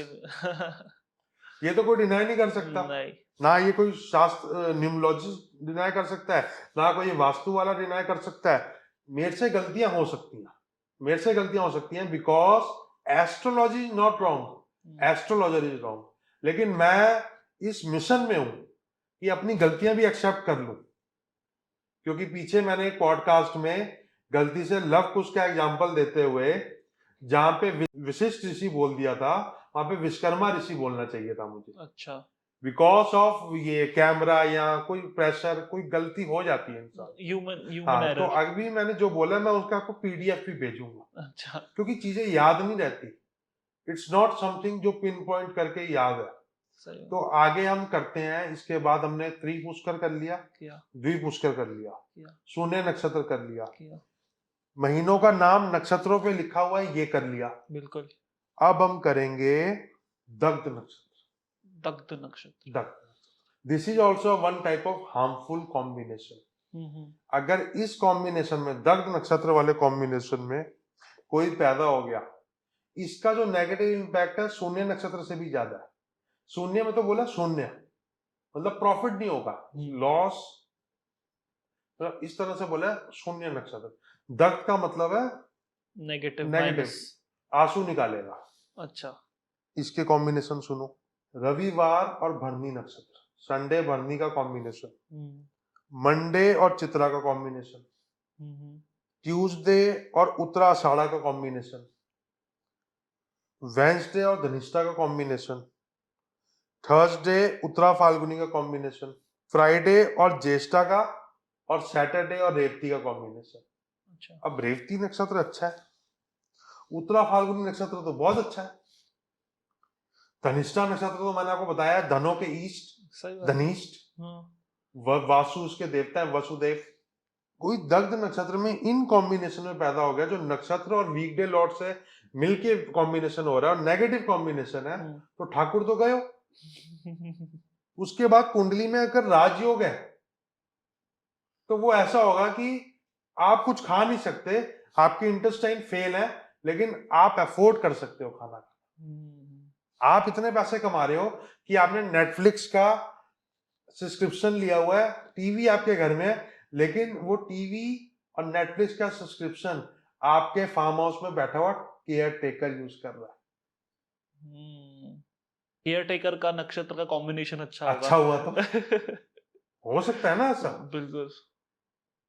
ये तो कोई डिनाई नहीं कर सकता। नहीं। ना ये कोई शास्त्र न्यूमोलॉजिस्ट डिनाई कर सकता है, ना कोई वास्तु वाला डिनाई कर सकता है। मेरे से गलतियां हो सकती हैं, मेरे से गलतियां हो सकती हैं, because astrology is not wrong, astrologer is wrong. लेकिन मैं इस मिशन में हूं कि अपनी गलतियां भी एक्सेप्ट कर लूं, क्योंकि पीछे मैंने एक पॉडकास्ट में गलती से लव कुश का एग्जाम्पल देते हुए जहां पे विशिष्ट ऋषि बोल दिया था, वहां पे विश्वकर्मा ऋषि बोलना चाहिए था मुझे। अच्छा। बिकॉज ऑफ ये कैमरा या कोई प्रेशर, कोई गलती हो जाती है इंसान। ह्यूमन हाँ, तो एरर। अभी मैंने जो बोला मैं उसका आपको पीडीएफ भी भेजूंगा, अच्छा। क्योंकि चीजें याद नहीं रहती। इट्स नॉट समथिंग जो पिन पॉइंट करके याद है। सही तो आगे हम करते हैं, इसके बाद हमने त्रिपुष्कर कर लिया, किया। द्विपुष्कर कर लिया, किया। शून्य नक्षत्र कर लिया, किया। महीनों का नाम नक्षत्रों पे लिखा हुआ है ये कर लिया। बिल्कुल। अब हम करेंगे दग्ध नक्षत्र। दग्ध नक्षत्र। दग्ध, this is also one type of harmful combination. अगर इस कॉम्बिनेशन में, दग्ध नक्षत्र वाले कॉम्बिनेशन में कोई पैदा हो गया, इसका जो नेगेटिव इंपैक्ट है शून्य नक्षत्र से भी ज्यादा है। शून्य में तो बोला शून्य, मतलब प्रॉफिट नहीं होगा, लॉस, मतलब इस तरह से बोला शून्य नक्षत्र। दग्ध का मतलब है नेगेटिव, नेगेटिव, माइनस। आंसू निकालेगा। अच्छा। इसके कॉम्बिनेशन सुनो, रविवार और भरनी नक्षत्र, संडे भरनी का कॉम्बिनेशन, मंडे और चित्रा का कॉम्बिनेशन, ट्यूसडे और उत्तराषाढ़ा का कॉम्बिनेशन, वेंसडे और धनिष्ठा का कॉम्बिनेशन, थर्सडे उत्तरा फाल्गुनी का कॉम्बिनेशन, फ्राइडे और ज्येष्ठा का, और सैटरडे और रेवती का कॉम्बिनेशन। अच्छा। अब रेवती नक्षत्र अच्छा है, उत्तरा फाल्गुनी नक्षत्र तो बहुत अच्छा है, धनिष्ठा नक्षत्र तो मैंने आपको बताया धनों के ईस्ट, सही बात है। धनिष्ठ, वासु उसके देवता है, वसुदेव। कोई दग्ध नक्षत्र में इन कॉम्बिनेशन में पैदा हो गया, जो नक्षत्र और वीकडे लॉर्ड से मिलके कॉम्बिनेशन हो रहा है और नेगेटिव कॉम्बिनेशन है, तो ठाकुर तो गए हो। उसके बाद कुंडली में अगर राजयोग है तो वो ऐसा होगा कि आप कुछ खा नहीं सकते, आपकी इंटेस्टाइन फेल है, लेकिन आप अफोर्ड कर सकते हो खाना। आप इतने पैसे कमा रहे हो कि आपने नेटफ्लिक्स का सब्सक्रिप्शन लिया हुआ है, टीवी आपके घर में है, लेकिन वो टीवी और नेटफ्लिक्स का सब्सक्रिप्शन आपके फार्म हाउस में बैठा हुआ केयर टेकर यूज कर रहा है। केयर टेकर का नक्षत्र का कॉम्बिनेशन अच्छा अच्छा हुआ तो हो सकता है ना ऐसा। बिल्कुल।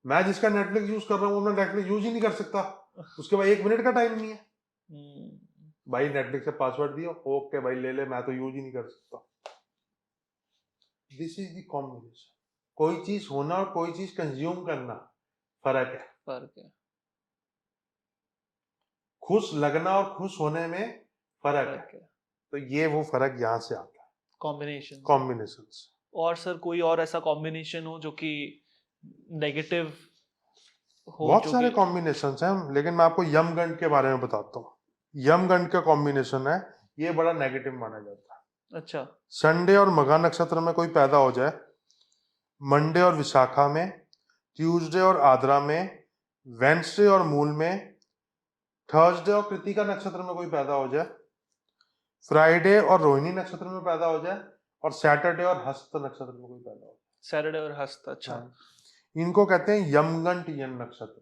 मैं जिसका नेटफ्लिक्स यूज कर रहा हूँ, मैं नेटफ्लिक्स यूज ही नहीं कर सकता, उसके बाद 1 मिनट का टाइम नहीं है। भाई नेटफ्लिक्स से पासवर्ड दियो, ओके भाई ले ले, मैं तो यूज ही नहीं कर सकता। This is the combination. कोई चीज होना और कोई चीज कंज्यूम करना फर्क है। फर्क है। खुश लगना और खुश होने में फर्क है। तो ये वो फर्क यहाँ से आता है, कॉम्बिनेशन। और सर कोई और ऐसा कॉम्बिनेशन हो जो कि नेगेटिव हो? बहुत सारे कॉम्बिनेशन हैं, लेकिन मैं आपको यमगंड के बारे में बताता हूँ। यमगंड का कॉम्बिनेशन है, ये बड़ा नेगेटिव माना जाता है। अच्छा। संडे और मघा नक्षत्र में कोई पैदा हो जाए, मंडे और विशाखा में, ट्यूसडे और आद्रा में, वेंसडे और मूल में, थर्सडे और कृतिका नक्षत्र में कोई पैदा हो जाए, फ्राइडे और रोहिणी नक्षत्र में पैदा हो जाए, और सैटरडे और हस्त नक्षत्र में कोई पैदा हो जाए। सैटरडे और हस्त, अच्छा। इनको कहते हैं यमगंट यन नक्षत्र,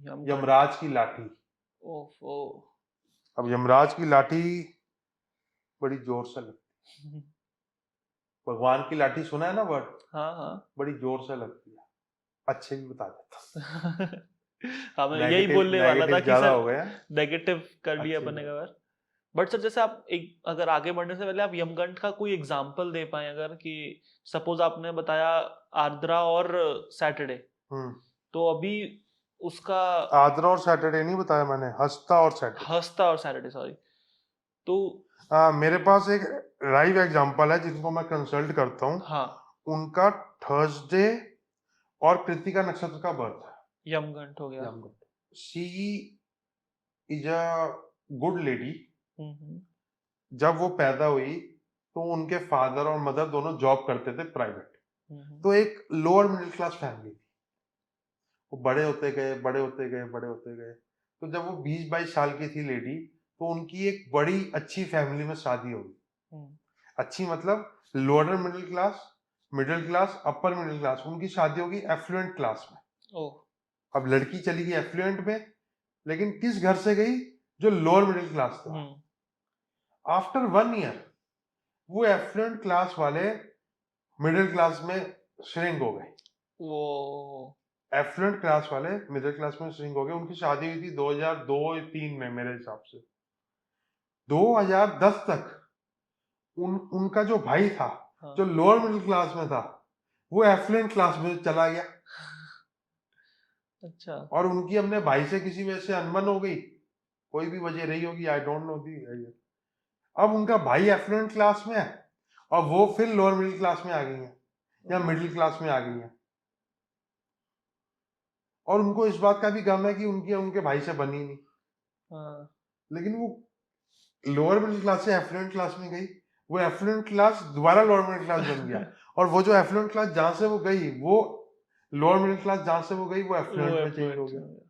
यमगंट। यमराज की लाठी। ओफो। अब यमराज की लाठी बड़ी जोर से लगती है। भगवान की लाठी सुना है ना वर्ड, हाँ हाँ। बड़ी जोर से लगती है। अच्छे भी बता देता, हाँ मैं यही नेगेटिव बोलने वाला था नेगेटिव कि ज्यादा सर हो गया। नेगेटिव कर लिया अच्छे अपने भी। का बार। बट सर जैसे आप एक अगर आगे बढ़ने से पहले आप यमगंट का कोई एग्जांपल दे पाए अगर, कि सपोज आपने बताया आर्द्रा और सैटरडे, हम्म। तो अभी उसका आद्रा और सैटरडे नहीं बताया मैंने, हस्ता और सैटरडे। हस्ता और सैटरडे, सॉरी। तो मेरे पास एक लाइव एग्जांपल है जिनको मैं कंसल्ट करता हूँ। हाँ, उनका थर्सडे और कृतिका नक्षत्र का बर्थ है। यमगंट हो गया। यमगंट। She is a good lady. Hmm. जब वो पैदा हुई तो उनके फादर और मदर दोनों जॉब करते थे प्राइवेट। हम्म। तो एक लोअर मिडिल क्लास फैमिली थी। वो बड़े होते गए, बड़े होते गए, बड़े होते गए। तो जब वो 20-22 साल की थी लेडी, तो उनकी एक बड़ी अच्छी फैमिली में शादी हो गई। हम्म। अच्छी मतलब lower middle class, upper middle class. उनकी शादी होगी एफ्लुएंट क्लास में। ओह। अब लड़की चली गई एफ्लुएंट में, लेकिन किस घर से गई? जो लोअर मिडिल क्लास था। हम्म। आफ्टर 1 ईयर वो एफ्लुएंट क्लास वाले मिडिल क्लास में श्रिंक हो गए। वो एफ्लुएंट क्लास वाले मिडिल क्लास में श्रिंक हो गए। उनकी शादी हुई थी 2002-3 में मेरे हिसाब से। 2010 तक उनका जो भाई था, हाँ। जो लोअर मिडिल क्लास में था, वो एफ्लुएंट क्लास में चला गया। अच्छा। और उनकी अपने भाई से किसी वजह से अनबन हो गई, कोई भी वजह रही होगी, आई डोंट नो दी। अब उनका भाई एफ्लुएंट क्लास में है और वो फिर लोअर मिडिल क्लास में आ गई है या मिडिल क्लास में आ गई है। और उनको इस बात का भी गम है कि उनकी उनके भाई से बनी नहीं। हाँ। लेकिन वो लोअर मिडिल क्लास से एफ्लुएंट क्लास में गई, वो एफ्लुएंट क्लास दोबारा लोअर मिडिल क्लास बन गया। और वो जो एफ्लुएंट क्लास जहां से वो गई, वो लोअर मिडिल क्लास जहां से वो गई, वो वो एफ्लुएंट में चेंज हो एफ्लुएंट गया। हो गया।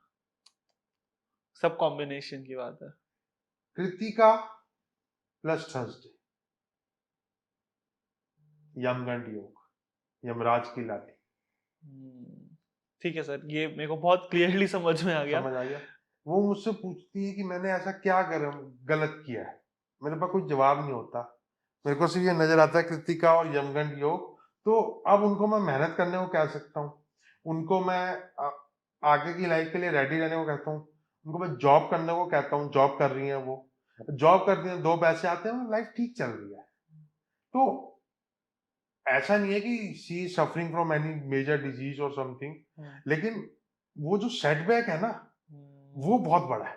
सब कॉम्बिनेशन की बात है। कृतिका प्लस थर्सडे, यमगंड योग, यमराज की लाठी। ठीक है सर, ये मेरे को बहुत क्लियरली समझ में आ गया। समझ आ गया। वो मुझसे पूछती है कि मैंने ऐसा क्या गलत किया है। मेरे पास कोई जवाब नहीं होता। मेरे को सिर्फ ये नजर आता है कृतिका और यमगंड योग। तो अब उनको मैं मेहनत करने को कह सकता हूँ, उनको मैं आगे की लाइफ के लिए रेडी रहने को कहता हूँ, उनको मैं जॉब करने को कहता हूँ। जॉब कर रही है, वो जॉब कर रही है, 2 पैसे आते हैं, लाइफ ठीक चल रही है। तो ऐसा नहीं है कि she suffering from any major disease और समथिंग, लेकिन वो जो सेटबैक है ना, वो बहुत बड़ा है।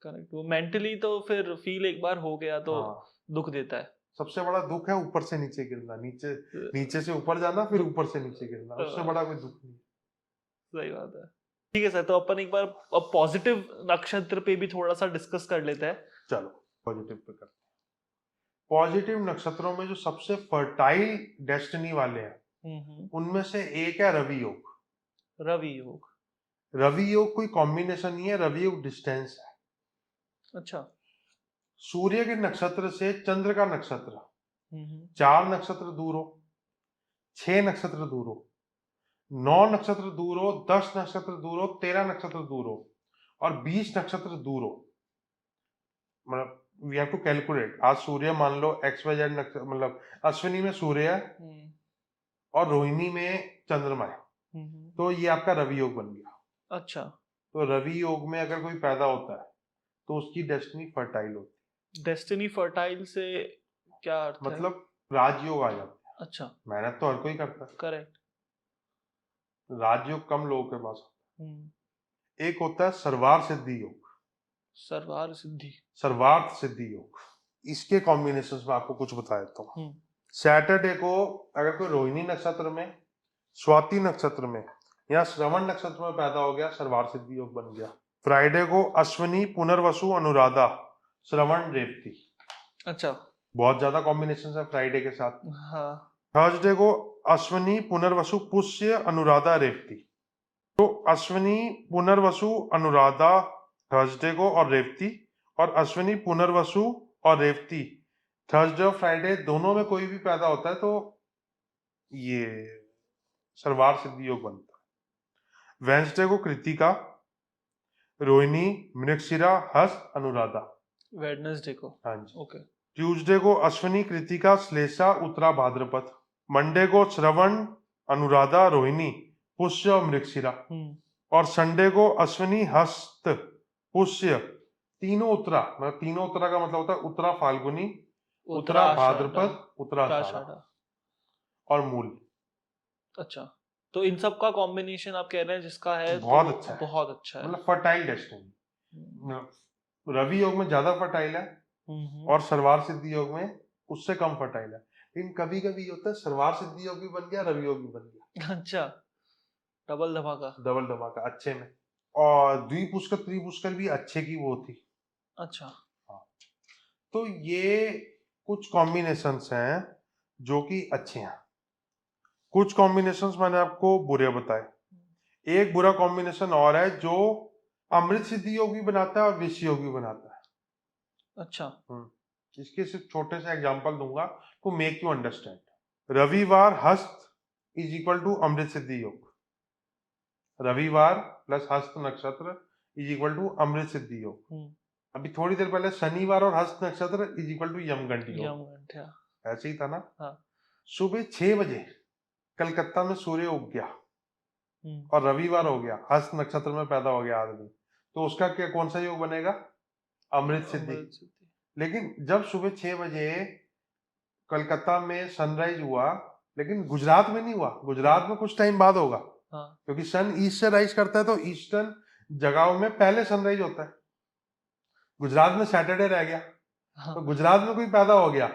करेक्ट। वो मेंटली तो फिर फील एक बार हो गया तो हाँ, दुख देता है। सबसे बड़ा दुख है ऊपर से नीचे गिरना, नीचे से ऊपर जाना, फिर ऊपर से नीचे गिरना। उससे बड़ा कोई दुख नहीं। सही बात है। ठीक है सर, तो अपन एक बार अब पॉजिटिव नक्षत्र पे भी थोड़ा सा डिस्कस कर लेते हैं। चलो पॉजिटिव पे करते हैं। पॉजिटिव नक्षत्रों में जो सबसे फर्टाइल डेस्टिनी वाले हैं, उनमें से एक है रवि योग। रवि योग। रवि योग कोई कॉम्बिनेशन नहीं है, रवि योग डिस्टेंस है। अच्छा। सूर्य के नक्षत्र से चंद्र का नक्षत्र 4 नक्षत्र दूर हो, 6 नक्षत्र दूर हो, 9 नक्षत्र दूर हो, 10 नक्षत्र दूर हो, 13 नक्षत्र दूर हो और 20 नक्षत्र दूर हो। मतलब वी हैव टू कैलकुलेट। आज सूर्य मान लो XYZ नक्षत्र, मतलब अश्विनी में सूर्य है और रोहिणी में चंद्रमा है, तो ये आपका रवि योग बन गया। अच्छा। तो रवि योग में अगर कोई पैदा होता है तो उसकी डेस्टिनी फर्टाइल होती है। डेस्टिनी फर्टाइल से क्या अर्थ है? मतलब राजयोग आ जाता है। अच्छा। मेहनत तो हर कोई करता है, करेक्ट। राजयोग कम लोगों के पास होता है। एक होता है सर्वार सिद्धि योग। सर्वार सिद्धि। सर्वार्थ सिद्धि योग, इसके कॉम्बिनेशन में आपको कुछ बता देता हूँ। सैटरडे को अगर कोई रोहिणी नक्षत्र में, स्वाति नक्षत्र में या श्रवण नक्षत्र में पैदा हो गया, सर्वार सिद्धि योग बन गया। फ्राइडे को अश्विनी पुनर्वसु अनुराधा श्रवण रेवती। अच्छा। बहुत ज्यादा कॉम्बिनेशन है फ्राइडे के साथ। हाँ। थर्सडे को अश्विनी पुनर्वसु पुष्य अनुराधा रेवती। तो अश्विनी पुनर्वसु अनुराधा थर्सडे को और रेवती, और अश्विनी पुनर्वसु और रेवती थर्सडे और फ्राइडे दोनों में कोई भी पैदा होता है तो ये सर्वार सिद्धि योग बनता है। वेंसडे को कृतिका, रोहिणी, मृगशिरा, हस्त, अनुराधा। वेडनेसडे को। हाँ जी। ओके। ट्यूसडे को अश्विनी, कृतिका, श्लेषा, उत्तरा, भाद्रपद। मंडे को श्रवण, अनुराधा, रोहिणी, पुष्य और मृगशिरा। और संडे को अश्विनी, हस्त, पुष्य, तीनों उत्तरा। मतलब तीनों उत्तरा का मतलब होता है उत्तरा फाल्गुनी, उत्तरा भाद्रपद, उत्तरा आषाढ़ और मूल। अच्छा, तो इन सब का कॉम्बिनेशन आप कह रहे हैं जिसका है बहुत तो अच्छा है। बहुत अच्छा है। मतलब फर्टाइल डेस्टिनी। रवि योग में ज्यादा फर्टाइल है और सर्वार सिद्धि योग में उससे कम फर्टाइल है। लेकिन कभी कभी होता है सर्वार सिद्धि योग भी बन गया, रवि योग भी बन गया। अच्छा, डबल धमाका। डबल धमाका अच्छे में। और द्विपुष्कर त्रिपुष्कर भी अच्छे की वो थी। अच्छा। हाँ, तो ये कुछ कॉम्बिनेशंस हैं जो कि अच्छे हैं। कुछ कॉम्बिनेशंस मैंने आपको बुरे बताए। एक बुरा कॉम्बिनेशन और है जो अमृत सिद्धि योग भी बनाता है और विष योग भी बनाता है। अच्छा। इसके सिर्फ छोटे से एग्जांपल दूंगा टू मेक यू अंडरस्टैंड। रविवार हस्त इज इक्वल टू अमृत सिद्धि योग। रविवार प्लस हस्त नक्षत्र इज इक्वल टू अमृत सिद्धि योग। अभी थोड़ी देर पहले शनिवार और हस्त नक्षत्र इज इक्वल टू यमगंड योग। ऐसे ही था ना। हाँ। सुबह 6 बजे कलकत्ता में सूर्य उग गया और रविवार हो गया, हस्त नक्षत्र में पैदा हो गया आदमी, तो उसका क्या कौन सा योग बनेगा? अमृत सिद्धि। लेकिन जब सुबह 6 बजे कलकत्ता में सनराइज हुआ, लेकिन गुजरात में नहीं हुआ, गुजरात में कुछ टाइम बाद होगा। हाँ। क्योंकि सन ईस्ट से राइज करता है तो ईस्टर्न जगहों में पहले सनराइज होता है। गुजरात में सैटरडे रह गया। हाँ। तो गुजरात में कोई पैदा हो गया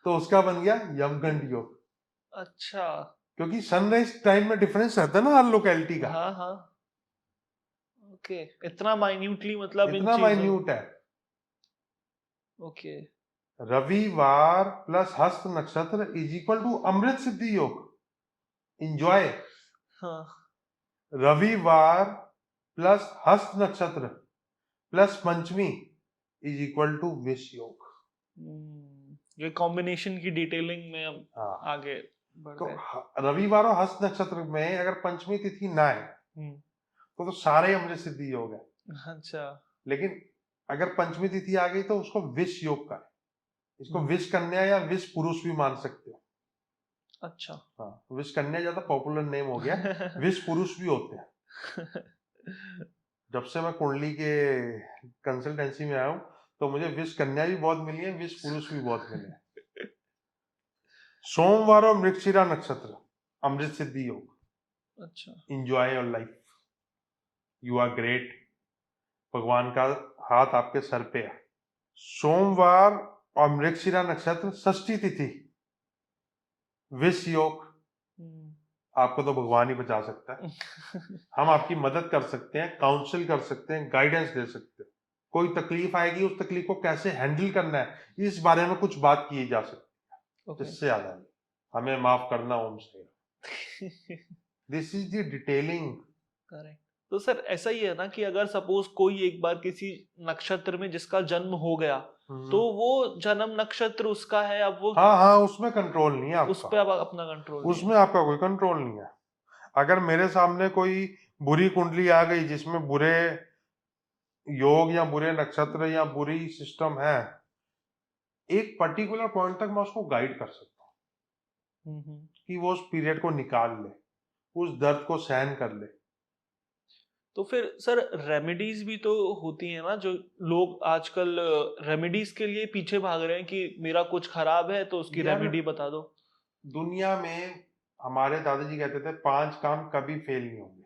तो उसका बन गया यमगंड योग। अच्छा, क्योंकि सनराइज टाइम में डिफरेंस रहता है ना हर लोकेलिटी का। हाँ हाँ। ओके, इतना माइन्यूटली मतलब इन इतना चीजों। माइन्यूट है। ओके। रविवार प्लस हस्त नक्षत्र इज इक्वल टू अमृत सिद्धि योग। इंजॉय। हाँ। रविवार प्लस हस्त नक्षत्र प्लस पंचमी इज इक्वल टू विष योग। ये कॉम्बिनेशन की डिटेलिंग में हम हाँ। आगे बढ़ तो गए। रविवार और हस्त नक्षत्र में अगर पंचमी तिथि ना है तो सारे अमृत सिद्धि योग है। अच्छा। लेकिन अगर पंचमी तिथि आ गई तो उसको विष योग का है। इसको विष कन्या या विष पुरुष भी मान सकते हो। अच्छा। हाँ, विष कन्या ज्यादा पॉपुलर नेम हो गया, विष पुरुष भी होते हैं। जब से मैं कुंडली के कंसल्टेंसी में आया हूँ तो मुझे विष कन्या भी बहुत मिली है, विष पुरुष भी बहुत मिले हैं। सोमवार और मृगशिरा नक्षत्र अमृत सिद्धि योग। अच्छा। Enjoy your life, you are great, भगवान का हाथ आपके सर पे है। सोमवार और मृगशिरा नक्षत्र षष्ठी तिथि विष योग। आपको तो भगवान ही बचा सकता है। हम आपकी मदद कर सकते हैं, काउंसिल कर सकते हैं, गाइडेंस दे सकते हैं। कोई तकलीफ आएगी, उस तकलीफ को कैसे हैंडल करना है इस बारे में कुछ बात की जा सकती है। इससे ज्यादा नहीं। हमें माफ करना ओम से। This is the detailing. Correct. तो सर ऐसा ही है ना कि अगर सपोज कोई एक बार किसी नक्षत्र में जिसका जन्म हो गया तो वो जन्म नक्षत्र उसका है, अब वो हाँ उसमें कंट्रोल नहीं है आपका। उस पे अब अपना कंट्रोल उसमें आपका कोई कंट्रोल नहीं है। अगर मेरे सामने कोई बुरी कुंडली आ गई जिसमें बुरे योग या बुरे नक्षत्र या बुरी सिस्टम है, एक पर्टिकुलर पॉइंट तक मैं उसको गाइड कर सकता हूँ कि वो उस पीरियड को निकाल ले, उस दर्द को सहन कर ले। तो फिर सर रेमेडीज भी तो होती है ना, जो लोग आजकल रेमेडीज के लिए पीछे भाग रहे हैं कि मेरा कुछ खराब है तो उसकी रेमेडी बता दो। दुनिया में हमारे दादाजी कहते थे 5 काम कभी फेल नहीं होंगे।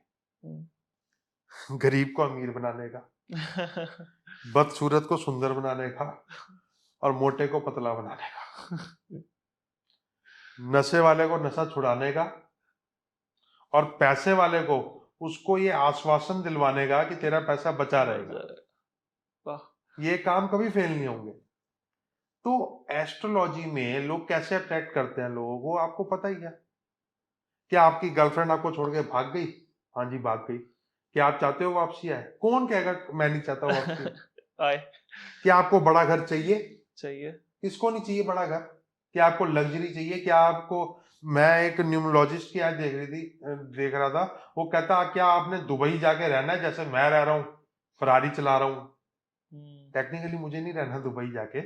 गरीब को अमीर बनाने का, बदसूरत को सुंदर बनाने का और मोटे को पतला बनाने का, नशे वाले को नशा छुड़ाने का और पैसे वाले को उसको ये आश्वासन दिलवाने का कि तेरा पैसा बचा रहेगा। ये काम कभी फेल नहीं होंगे। तो एस्ट्रोलॉजी में लोग कैसे अट्रैक्ट करते हैं लोगों को, आपको पता ही है। क्या आपकी गर्लफ्रेंड आपको छोड़ के भाग गई? हाँ जी भाग गई। क्या आप चाहते हो वापसी आए? कौन कहेगा मैं नहीं चाहता वापसी आए? क्या आपको बड़ा घर चाहिए? चाहिए। किसको नहीं चाहिए बड़ा घर? क्या आपको लग्जरी चाहिए? क्या आपको मैं एक न्यूमरोलॉजिस्ट की आज देख रहा था, वो कहता क्या आपने दुबई जाके रहना है जैसे मैं रह रहा हूँ, फरारी चला रहा हूँ। टेक्निकली मुझे नहीं रहना दुबई जाके,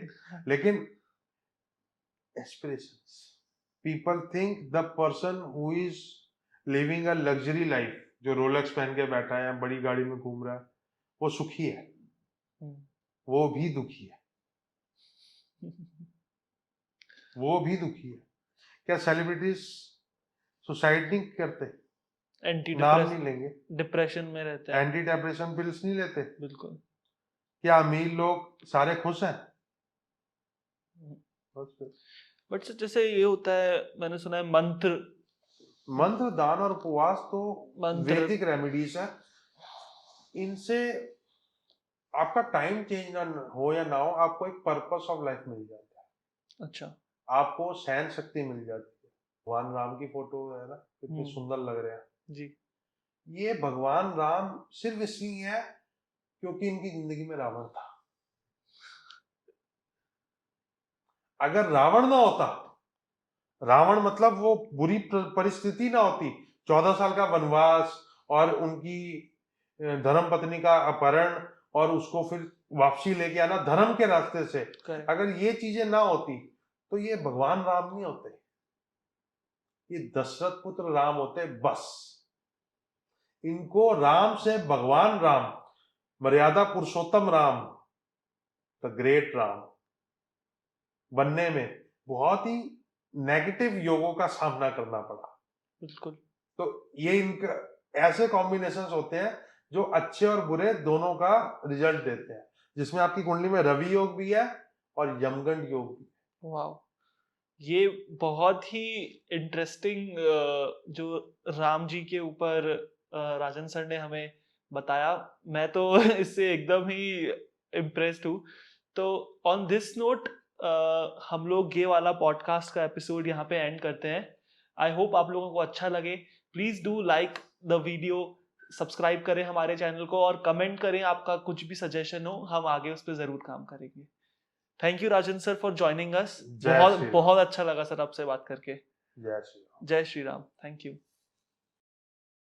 लेकिन aspirations, people think the person who is living a luxury life, जो रोलेक्स पहन के बैठा है, बड़ी गाड़ी में घूम रहा है, वो सुखी है, वो भी दुखी है, वो भी दुखी है। क्या सेलिब्रिटीज सुसाइड नहीं करते? एंटी नाम नहीं लेंगे। डिप्रेशन में रहते हैं, एंटी डिप्रेशन पिल्स नहीं लेते? बिल्कुल। क्या अमीर लोग सारे खुश हैं? बट सर जैसे ये होता है, मैंने सुना है मंत्र दान और उपवास तो वैदिक रेमेडीज है, इनसे आपका टाइम चेंज ना हो या ना हो, आपको एक पर्पस ऑफ लाइफ मिल जाता है। अच्छा, आपको सहन शक्ति मिल जाती है। भगवान राम की फोटो है ना, कितनी सुंदर लग रहे हैं जी। ये भगवान राम सिर्फ इसलिए है क्योंकि इनकी जिंदगी में रावण था। अगर रावण ना होता, रावण मतलब वो बुरी परिस्थिति ना होती, 14 साल का वनवास और उनकी धर्म पत्नी का अपहरण और उसको फिर वापसी लेके आना धर्म के रास्ते से, अगर ये चीजें ना होती तो ये भगवान राम नहीं होते, ये दशरथ पुत्र राम होते बस। इनको राम से भगवान राम, मर्यादा पुरुषोत्तम राम, द ग्रेट राम बनने में बहुत ही नेगेटिव योगों का सामना करना पड़ा। बिल्कुल। तो ये इनका ऐसे कॉम्बिनेशंस होते हैं जो अच्छे और बुरे दोनों का रिजल्ट देते हैं, जिसमें आपकी कुंडली में रवि योग भी है और यमगंड योग भी है। वाह, ये बहुत ही इंटरेस्टिंग जो राम जी के ऊपर राजन सर ने हमें बताया, मैं तो इससे एकदम ही इम्प्रेस्ड हूँ। तो ऑन दिस नोट हम लोग ये वाला पॉडकास्ट का एपिसोड यहाँ पे एंड करते हैं। आई होप आप लोगों को अच्छा लगे। Please do like the video, subscribe करें हमारे चैनल को और कमेंट करें, आपका कुछ भी सजेशन हो हम आगे उस पर जरूर काम करेंगे। Thank you Rajan sir for joining us. बहुत अच्छा लगा सर आपसे बात करके। जय श्री राम। जय श्री राम। Thank you.